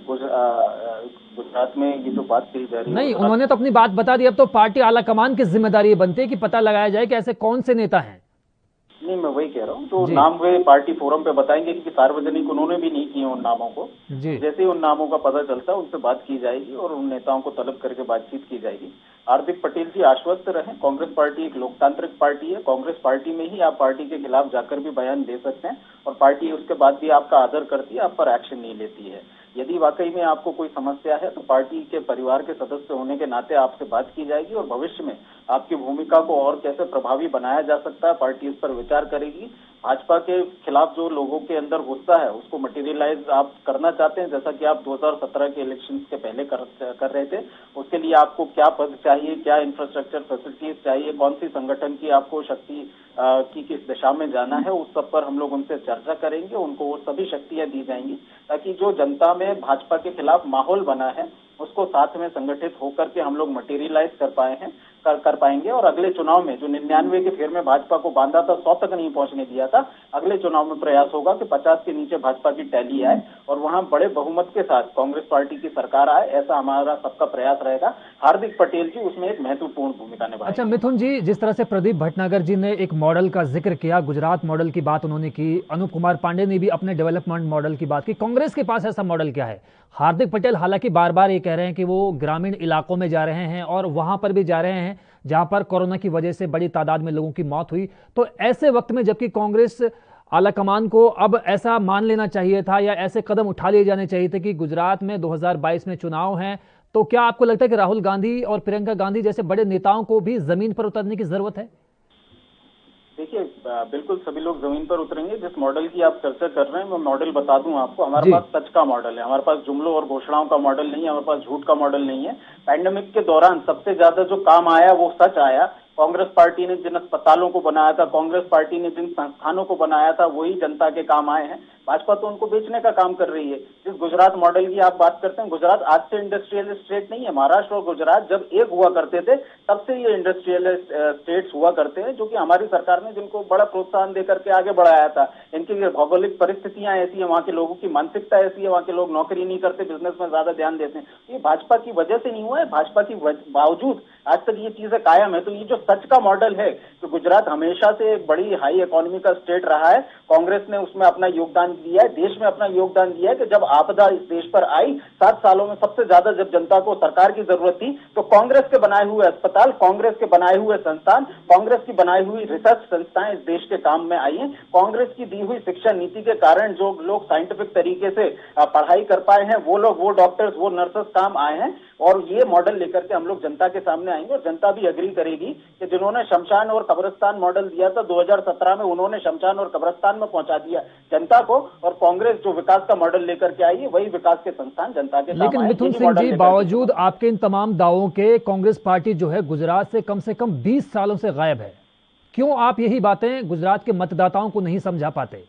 गुजरात में, ये जो बात कही जा रही है, नहीं उन्होंने तो अपनी बात बता दी। अब तो पार्टी आला कमान की जिम्मेदारी ये बनती है कि पता लगाया जाए कि ऐसे कौन से नेता हैं। नहीं मैं वही कह रहा हूँ, तो नाम वे पार्टी फोरम पे बताएंगे क्योंकि सार्वजनिक उन्होंने भी नहीं किए उन नामों को। जैसे ही उन नामों का पता चलता है उनसे बात की जाएगी और उन नेताओं को तलब करके बातचीत की जाएगी। हार्दिक पटेल जी आश्वस्त रहें, कांग्रेस पार्टी एक लोकतांत्रिक पार्टी है। कांग्रेस पार्टी में ही आप पार्टी के खिलाफ जाकर भी बयान दे सकते हैं और पार्टी उसके बाद भी आपका आदर करती है, आप पर एक्शन नहीं लेती है। यदि वाकई में आपको कोई समस्या है तो पार्टी के परिवार के सदस्य होने के नाते आपसे बात की जाएगी और भविष्य में आपकी भूमिका को और कैसे प्रभावी बनाया जा सकता है पार्टी इस पर विचार करेगी। भाजपा के खिलाफ जो लोगों के अंदर गुस्सा है उसको मटेरियलाइज आप करना चाहते हैं, जैसा कि आप 2017 के इलेक्शन के पहले कर रहे थे। उसके लिए आपको क्या पद चाहिए, क्या इंफ्रास्ट्रक्चर फैसिलिटीज चाहिए, कौन सी संगठन की आपको शक्ति की किस दिशा में जाना है, उस सब पर हम लोग उनसे चर्चा करेंगे। उनको वो सभी शक्तियां दी जाएंगी ताकि जो जनता में भाजपा के खिलाफ माहौल बना है उसको साथ में संगठित होकर के हम लोग मटेरियलाइज कर पाएंगे और अगले चुनाव में जो 99 के फेर में भाजपा को बांधा था, 100 तक नहीं पहुंचने दिया था, अगले चुनाव में प्रयास होगा कि 50 के नीचे भाजपा की टैली आए और वहां बड़े बहुमत के साथ कांग्रेस पार्टी की सरकार आए, ऐसा हमारा सबका प्रयास रहेगा। हार्दिक पटेल जी उसमें एक महत्वपूर्ण भूमिका निभाएंगे। अच्छा मिथुन जी, जिस तरह से प्रदीप भटनागर जी ने एक मॉडल का जिक्र किया, गुजरात मॉडल की बात उन्होंने की, अनूप कुमार पांडे ने भी अपने डेवलपमेंट मॉडल की बात की, कांग्रेस के पास ऐसा मॉडल क्या है? हार्दिक पटेल हालांकि बार बार ये कह रहे हैं कि वो ग्रामीण इलाकों में जा रहे हैं और वहां पर भी जा रहे हैं जहां पर कोरोना की वजह से बड़ी तादाद में लोगों की मौत हुई, तो ऐसे वक्त में जबकि कांग्रेस आलाकमान को अब ऐसा मान लेना चाहिए था या ऐसे कदम उठा लिए जाने चाहिए थे कि गुजरात में 2022 में चुनाव हैं, तो क्या आपको लगता है कि राहुल गांधी और प्रियंका गांधी जैसे बड़े नेताओं को भी जमीन पर उतरने की जरूरत है? देखिए, बिल्कुल सभी लोग जमीन पर उतरेंगे। जिस मॉडल की आप चर्चा कर रहे हैं मैं मॉडल बता दूं आपको। हमारे पास सच का मॉडल है, हमारे पास जुमलों और घोषणाओं का मॉडल नहीं है, हमारे पास झूठ का मॉडल नहीं है। पैंडेमिक के दौरान सबसे ज्यादा जो काम आया वो सच आया। कांग्रेस पार्टी ने जिन अस्पतालों को बनाया था, कांग्रेस पार्टी ने जिन संस्थानों को बनाया था, वही जनता के काम आए हैं। भाजपा तो उनको बेचने का काम कर रही है। जिस गुजरात मॉडल की आप बात करते हैं, गुजरात आज से इंडस्ट्रियल स्टेट नहीं है। महाराष्ट्र और गुजरात जब एक हुआ करते थे तब से ये इंडस्ट्रियल स्टेट्स हुआ करते हैं, जो कि हमारी सरकार ने जिनको बड़ा प्रोत्साहन देकर के आगे बढ़ाया था। इनकी भौगोलिक परिस्थितियां ऐसी है, वहां के लोगों की मानसिकता ऐसी है, वहां के लोग नौकरी नहीं करते, बिजनेस में ज्यादा ध्यान देते हैं। ये भाजपा की वजह से नहीं हुआ है, भाजपा की बावजूद आज तक ये चीजें कायम है। तो ये जो सच का मॉडल है कि गुजरात हमेशा से एक बड़ी हाई इकोनॉमी का स्टेट रहा है, कांग्रेस ने उसमें अपना योगदान दिया है, देश में अपना योगदान दिया है कि जब आपदा इस देश पर आई 7 सालों में सबसे ज्यादा जब जनता को सरकार की जरूरत थी तो कांग्रेस के बनाए हुए अस्पताल, कांग्रेस के बनाए हुए संस्थान, कांग्रेस की बनाई हुई रिसर्च संस्थाएं इस देश के काम में आई हैं। कांग्रेस की दी हुई शिक्षा नीति के कारण जो लोग साइंटिफिक तरीके से पढ़ाई कर पाए हैं, वो लोग, वो डॉक्टर्स, वो नर्सेस काम आए हैं। और ये मॉडल लेकर के हम लोग जनता के सामने आएंगे और जनता भी एग्री करेगी कि जिन्होंने शमशान और कब्रिस्तान मॉडल दिया था 2017 में, उन्होंने शमशान और कब्रिस्तान में पहुंचा दिया जनता को, और कांग्रेस जो विकास का मॉडल लेकर के आई है वही विकास के संस्थान जनता के सामने। लेकिन मिथुन सिंह जी, बावजूद आपके इन तमाम दावों के कांग्रेस पार्टी जो है गुजरात से कम 20 सालों से गायब है। क्यों आप यही बातें गुजरात के मतदाताओं को नहीं समझा पाते?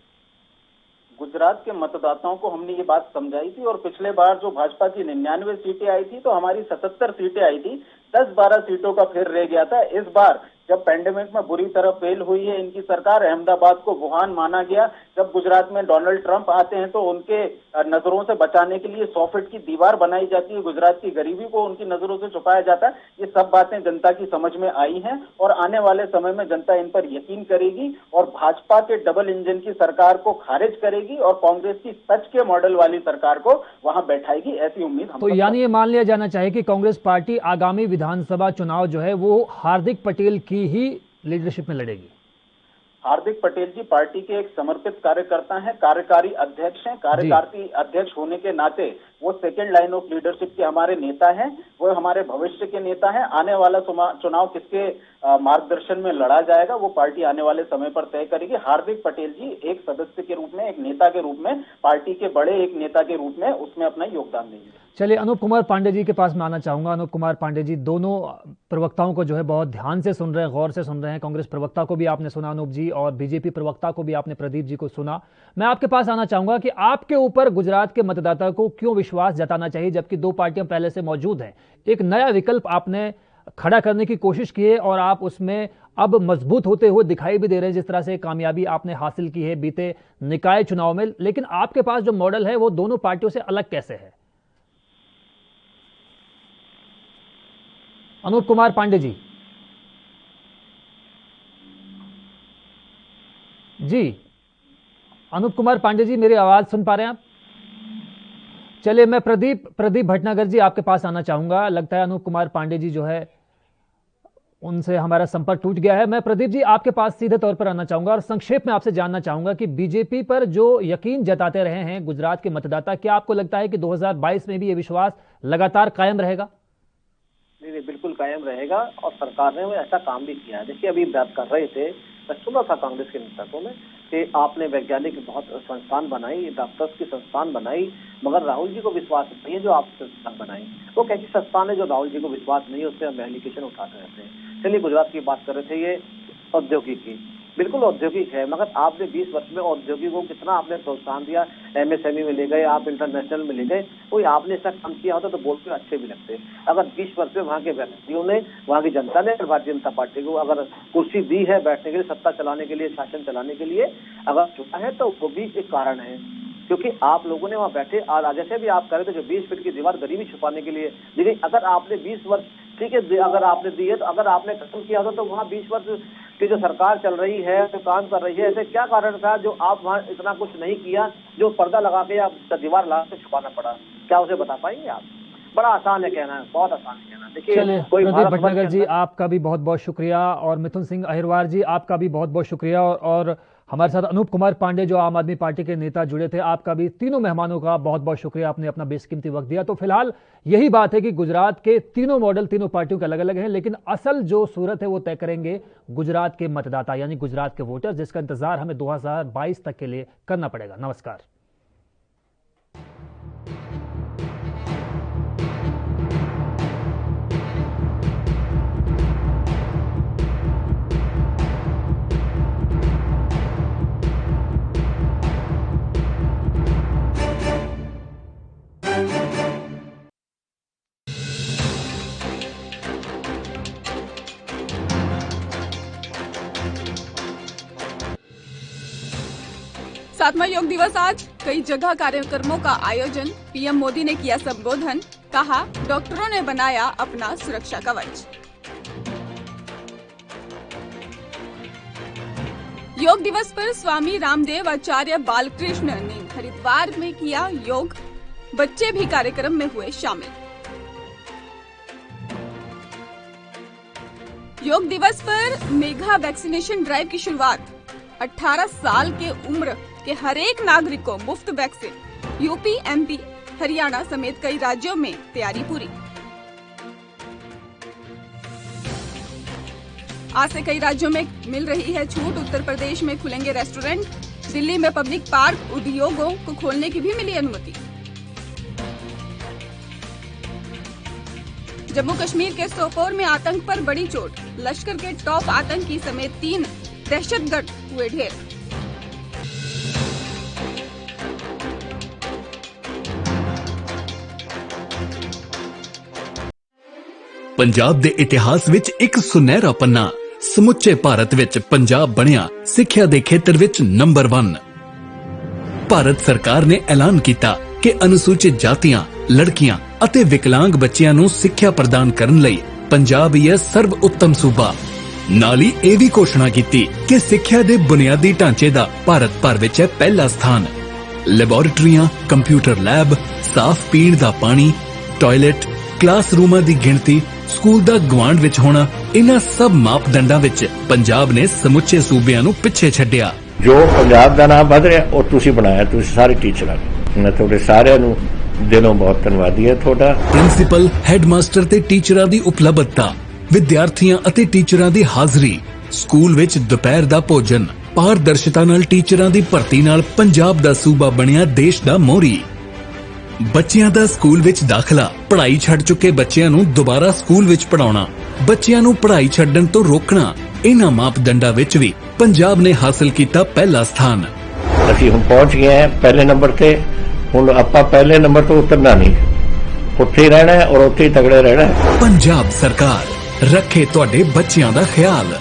गुजरात के मतदाताओं को हमने ये बात समझाई थी और पिछले बार जो भाजपा की 99 सीटें आई थी तो हमारी 77 सीटें आई थी, 10-12 सीटों का फेर रह गया था। इस बार जब पैंडेमिक में बुरी तरह फेल हुई है इनकी सरकार, अहमदाबाद को वुहान माना गया, जब गुजरात में डोनाल्ड ट्रंप आते हैं तो उनके नजरों से बचाने के लिए 100 फीट की दीवार बनाई जाती है, गुजरात की गरीबी को उनकी नजरों से छुपाया जाता है। ये सब बातें जनता की समझ में आई हैं और आने वाले समय में जनता इन पर यकीन करेगी और भाजपा के डबल इंजन की सरकार को खारिज करेगी और कांग्रेस की सच के मॉडल वाली सरकार को वहां बैठाएगी, ऐसी उम्मीद हम। तो यानी ये मान लिया जाना चाहिए कि कांग्रेस पार्टी आगामी विधानसभा चुनाव जो है वो हार्दिक पटेल की ही लीडरशिप में लड़ेगी। हार्दिक पटेल जी पार्टी के एक समर्पित कार्यकर्ता हैं, कार्यकारी अध्यक्ष हैं। कार्यकारी अध्यक्ष होने के नाते वो सेकंड लाइन ऑफ लीडरशिप के हमारे नेता हैं, वो हमारे भविष्य के नेता हैं। आने वाला चुनाव किसके मार्गदर्शन में लड़ा जाएगा वो पार्टी आने वाले समय पर तय करेगी। हार्दिक पटेल जी एक सदस्य के रूप में, एक नेता के रूप में, पार्टी के बड़े एक नेता के रूप में उसमें अपना योगदान देंगे। चलिए, अनूप कुमार पांडे जी के पास मैं आना चाहूंगा। अनूप कुमार पांडे जी, दोनों प्रवक्ताओं को जो है बहुत ध्यान से सुन रहे हैं, गौर से सुन रहे हैं। कांग्रेस प्रवक्ता को भी आपने सुना अनूप जी, और बीजेपी प्रवक्ता को भी आपने प्रदीप जी को सुना। मैं आपके पास आना चाहूंगा कि आपके ऊपर गुजरात के मतदाता को क्यों विश्वास जताना चाहिए, जबकि 2 पार्टियां पहले से मौजूद हैं। एक नया विकल्प आपने खड़ा करने की कोशिश की है और आप उसमें अब मजबूत होते हुए दिखाई भी दे रहे हैं, जिस तरह से कामयाबी आपने हासिल की है बीते निकाय चुनाव में। लेकिन आपके पास जो मॉडल है वो दोनों पार्टियों से अलग कैसे है? अनूप कुमार पांडे जी। जी, अनूप कुमार पांडे जी, मेरी आवाज सुन पा रहे हैं आप? चलिए, मैं प्रदीप भटनागर जी आपके पास आना चाहूंगा। लगता है अनूप कुमार पांडे जी जो है उनसे हमारा संपर्क टूट गया है। मैं प्रदीप जी आपके पास सीधे तौर पर आना चाहूंगा और संक्षेप में आपसे जानना चाहूंगा कि बीजेपी पर जो यकीन जताते रहे हैं गुजरात के मतदाता, क्या आपको लगता है कि 2022 में भी ये विश्वास लगातार कायम रहेगा? नहीं, बिल्कुल कायम रहेगा और सरकार ने वो ऐसा काम भी किया है। देखिए, अभी बात कर रहे थे, सुना था कांग्रेस के नेताओं में कि आपने वैज्ञानिक बहुत संस्थान बनाई, डॉक्टर्स की संस्थान बनाई, मगर राहुल जी को विश्वास नहीं है जो आप संस्थान बनाई। वो कैसी संस्थान है जो राहुल जी को विश्वास नहीं है, उससे हम एप्लीकेशन उठाते रहते हैं। चलिए, गुजरात की बात कर रहे थे, ये औद्योगिकी बिल्कुल औद्योगिक है, मगर आपने 20 वर्ष में औद्योगिक को कितना आपने प्रोत्साहन दिया, एमएसएमई में ले गए, आप इंटरनेशनल में ले गए, कोई आपने ऐसा काम किया होता तो बोलते अच्छे भी लगते। अगर 20 वर्ष में वहाँ के व्यक्तियों ने, वहाँ की जनता ने भारतीय जनता पार्टी को अगर कुर्सी दी है बैठने के लिए, सत्ता चलाने के लिए, शासन चलाने के लिए अगर चुना है, तो वो भी एक कारण है, क्योंकि आप लोगों ने वहाँ बैठे और जैसे भी आप करे थे जो 20 फीट की दीवार गरीबी छुपाने के लिए, लेकिन अगर आपने 20 वर्ष ठीक है अगर आपने दी है, तो अगर आपने खत्म किया होता तो वहाँ 20 वर्ष की जो सरकार चल रही है, जो काम कर रही है, ऐसे क्या कारण था जो आप वहाँ इतना कुछ नहीं किया, जो पर्दा लगा के या दीवार लगा के छुपाना पड़ा? क्या उसे बता पाएंगे आप? बड़ा आसान है कहना, बहुत आसान है कहना। देखिए, प्रदीप भटनागर जी आपका भी बहुत बहुत शुक्रिया, और मिथुन सिंह अहिरवार जी आपका भी बहुत बहुत शुक्रिया, और हमारे साथ अनूप कुमार पांडे जो आम आदमी पार्टी के नेता जुड़े थे, आपका भी, तीनों मेहमानों का बहुत बहुत शुक्रिया, आपने अपना बेशकीमती वक्त दिया। तो फिलहाल यही बात है कि गुजरात के तीनों मॉडल तीनों पार्टियों के अलग अलग हैं, लेकिन असल जो सूरत है वो तय करेंगे गुजरात के मतदाता यानी गुजरात के वोटर, जिसका इंतजार हमें 2022 तक के लिए करना पड़ेगा। नमस्कार। सातवां योग दिवस आज, कई जगह कार्यक्रमों का आयोजन, पीएम मोदी ने किया संबोधन, कहा डॉक्टरों ने बनाया अपना सुरक्षा कवच। योग दिवस पर स्वामी रामदेव आचार्य बालकृष्ण ने हरिद्वार में किया योग, बच्चे भी कार्यक्रम में हुए शामिल। योग दिवस पर मेगा वैक्सीनेशन ड्राइव की शुरुआत, 18 साल के उम्र के हर एक नागरिक को मुफ्त वैक्सीन, यूपी, एमपी, हरियाणा समेत कई राज्यों में तैयारी पूरी। आज से कई राज्यों में मिल रही है छूट, उत्तर प्रदेश में खुलेंगे रेस्टोरेंट, दिल्ली में पब्लिक पार्क, उद्योगों को खोलने की भी मिली अनुमति। जम्मू कश्मीर के सोपोर में आतंक पर बड़ी चोट, लश्कर के टॉप आतंकी समेत 3 दहशतगर्द हुए ढेर। पंजाब ਦੇ ਇਤਿਹਾਸ ਵਿੱਚ ਇੱਕ ਸੁਨਹਿਰਾ ਪੰਨਾ, ਸਮੁੱਚੇ ਭਾਰਤ ਵਿੱਚ ਪੰਜਾਬ ਬਣਿਆ ਸਿੱਖਿਆ ਦੇ ਖੇਤਰ ਵਿੱਚ ਨੰਬਰ 1। ਭਾਰਤ ਸਰਕਾਰ ਨੇ ਐਲਾਨ ਕੀਤਾ ਕਿ ਅਨੁਸੂਚਿਤ ਜਾਤੀਆਂ, ਲੜਕੀਆਂ ਅਤੇ ਵਿਕਲਾਂਗ ਬੱਚਿਆਂ ਨੂੰ ਸਿੱਖਿਆ ਪ੍ਰਦਾਨ ਕਰਨ ਲਈ ਪੰਜਾਬ ਹੀ ਹੈ ਸਰਵ ਉੱਤਮ ਸੂਬਾ। ਨਾਲ ਹੀ ਇਹ ਵੀ ਘੋਸ਼ਣਾ ਕੀਤੀ ਕਿ ਸਿੱਖਿਆ ਦੇ ਬੁਨਿਆਦੀ ਢਾਂਚੇ ਦਾ ਭਾਰਤ ਭਰ ਵਿੱਚ ਹੈ ਪਹਿਲਾ ਸਥਾਨ। ਲੈਬੋਰੇਟਰੀਆਂ, ਕੰਪਿਊਟਰ ਲੈਬ, ਸਾਫ਼ ਪੀਣ ਦਾ ਪਾਣੀ, ਟਾਇਲਟ, ਕਲਾਸਰੂਮਾਂ ਦੀ ਗਿਣਤੀ, ਸਕੂਲ ਦਾ ਗਵਾਂਢ ਵਿੱਚ ਹੋਣਾ, ਇਹਨਾਂ ਸਭ ਮਾਪਦੰਡਾਂ ਵਿੱਚ ਪੰਜਾਬ ਨੇ ਸਮੁੱਚੇ ਸੂਬਿਆਂ ਨੂੰ ਪਿੱਛੇ ਛੱਡਿਆ। ਜੋ ਪੰਜਾਬ ਦਾ ਨਾਮ ਵਧ ਰਿਹਾ ਉਹ ਤੁਸੀਂ ਬਣਾਇਆ, ਤੁਸੀਂ ਸਾਰੇ ਟੀਚਰਾਂ ਨੇ। ਮੈਂ ਤੁਹਾਡੇ ਸਾਰਿਆਂ ਨੂੰ ਦਿਲੋਂ ਬਹੁਤ ਧੰਨਵਾਦੀ ਹਾਂ ਤੁਹਾਡਾ। ਪ੍ਰਿੰਸੀਪਲ, ਹੈਡਮਾਸਟਰ ਤੇ ਟੀਚਰਾਂ ਦੀ ਉਪਲਬਧਤਾ, ਵਿਦਿਆਰਥੀਆਂ ਅਤੇ ਟੀਚਰਾਂ ਦੀ ਹਾਜ਼ਰੀ, ਸਕੂਲ ਵਿੱਚ ਦੁਪਹਿਰ ਦਾ ਭੋਜਨ, ਪਾਰਦਰਸ਼ਤਾ ਨਾਲ ਟੀਚਰਾਂ ਦੀ ਭਰਤੀ ਨਾਲ ਪੰਜਾਬ ਦਾ ਸੂਬਾ ਬਣਿਆ ਦੇਸ਼ ਦਾ ਮੋਹਰੀ। ਬੱਚਿਆਂ ਦਾ ਸਕੂਲ ਵਿੱਚ ਦਾਖਲਾ, ਪੜ੍ਹਾਈ ਛੱਡ ਚੁੱਕੇ ਬੱਚਿਆਂ ਨੂੰ ਦੁਬਾਰਾ ਸਕੂਲ ਵਿੱਚ ਪੜਾਉਣਾ, ਬੱਚਿਆਂ ਨੂੰ ਪੜ੍ਹਾਈ ਛੱਡਣ ਤੋਂ ਰੋਕਣਾ, ਇਹਨਾਂ ਮਾਪਦੰਡਾਂ ਵਿੱਚ ਵੀ ਪੰਜਾਬ ਨੇ ਹਾਸਲ ਕੀਤਾ ਪਹਿਲਾ ਸਥਾਨ। ਅਸੀਂ ਹੁਣ ਪਹੁੰਚ ਗਏ ਹਾਂ ਪਹਿਲੇ ਨੰਬਰ ਤੇ। ਹੁਣ ਆਪਾਂ ਪਹਿਲੇ ਨੰਬਰ ਤੋਂ ਉਤਰਨਾ ਨਹੀਂ, ਉੱਥੇ ਹੀ ਰਹਿਣਾ ਹੈ ਔਰ ਉੱਥੇ ਹੀ ਤਗੜੇ ਰਹਿਣਾ ਹੈ। ਪੰਜਾਬ ਸਰਕਾਰ ਰੱਖੇ ਤੁਹਾਡੇ ਬੱਚਿਆਂ ਦਾ ਖਿਆਲ।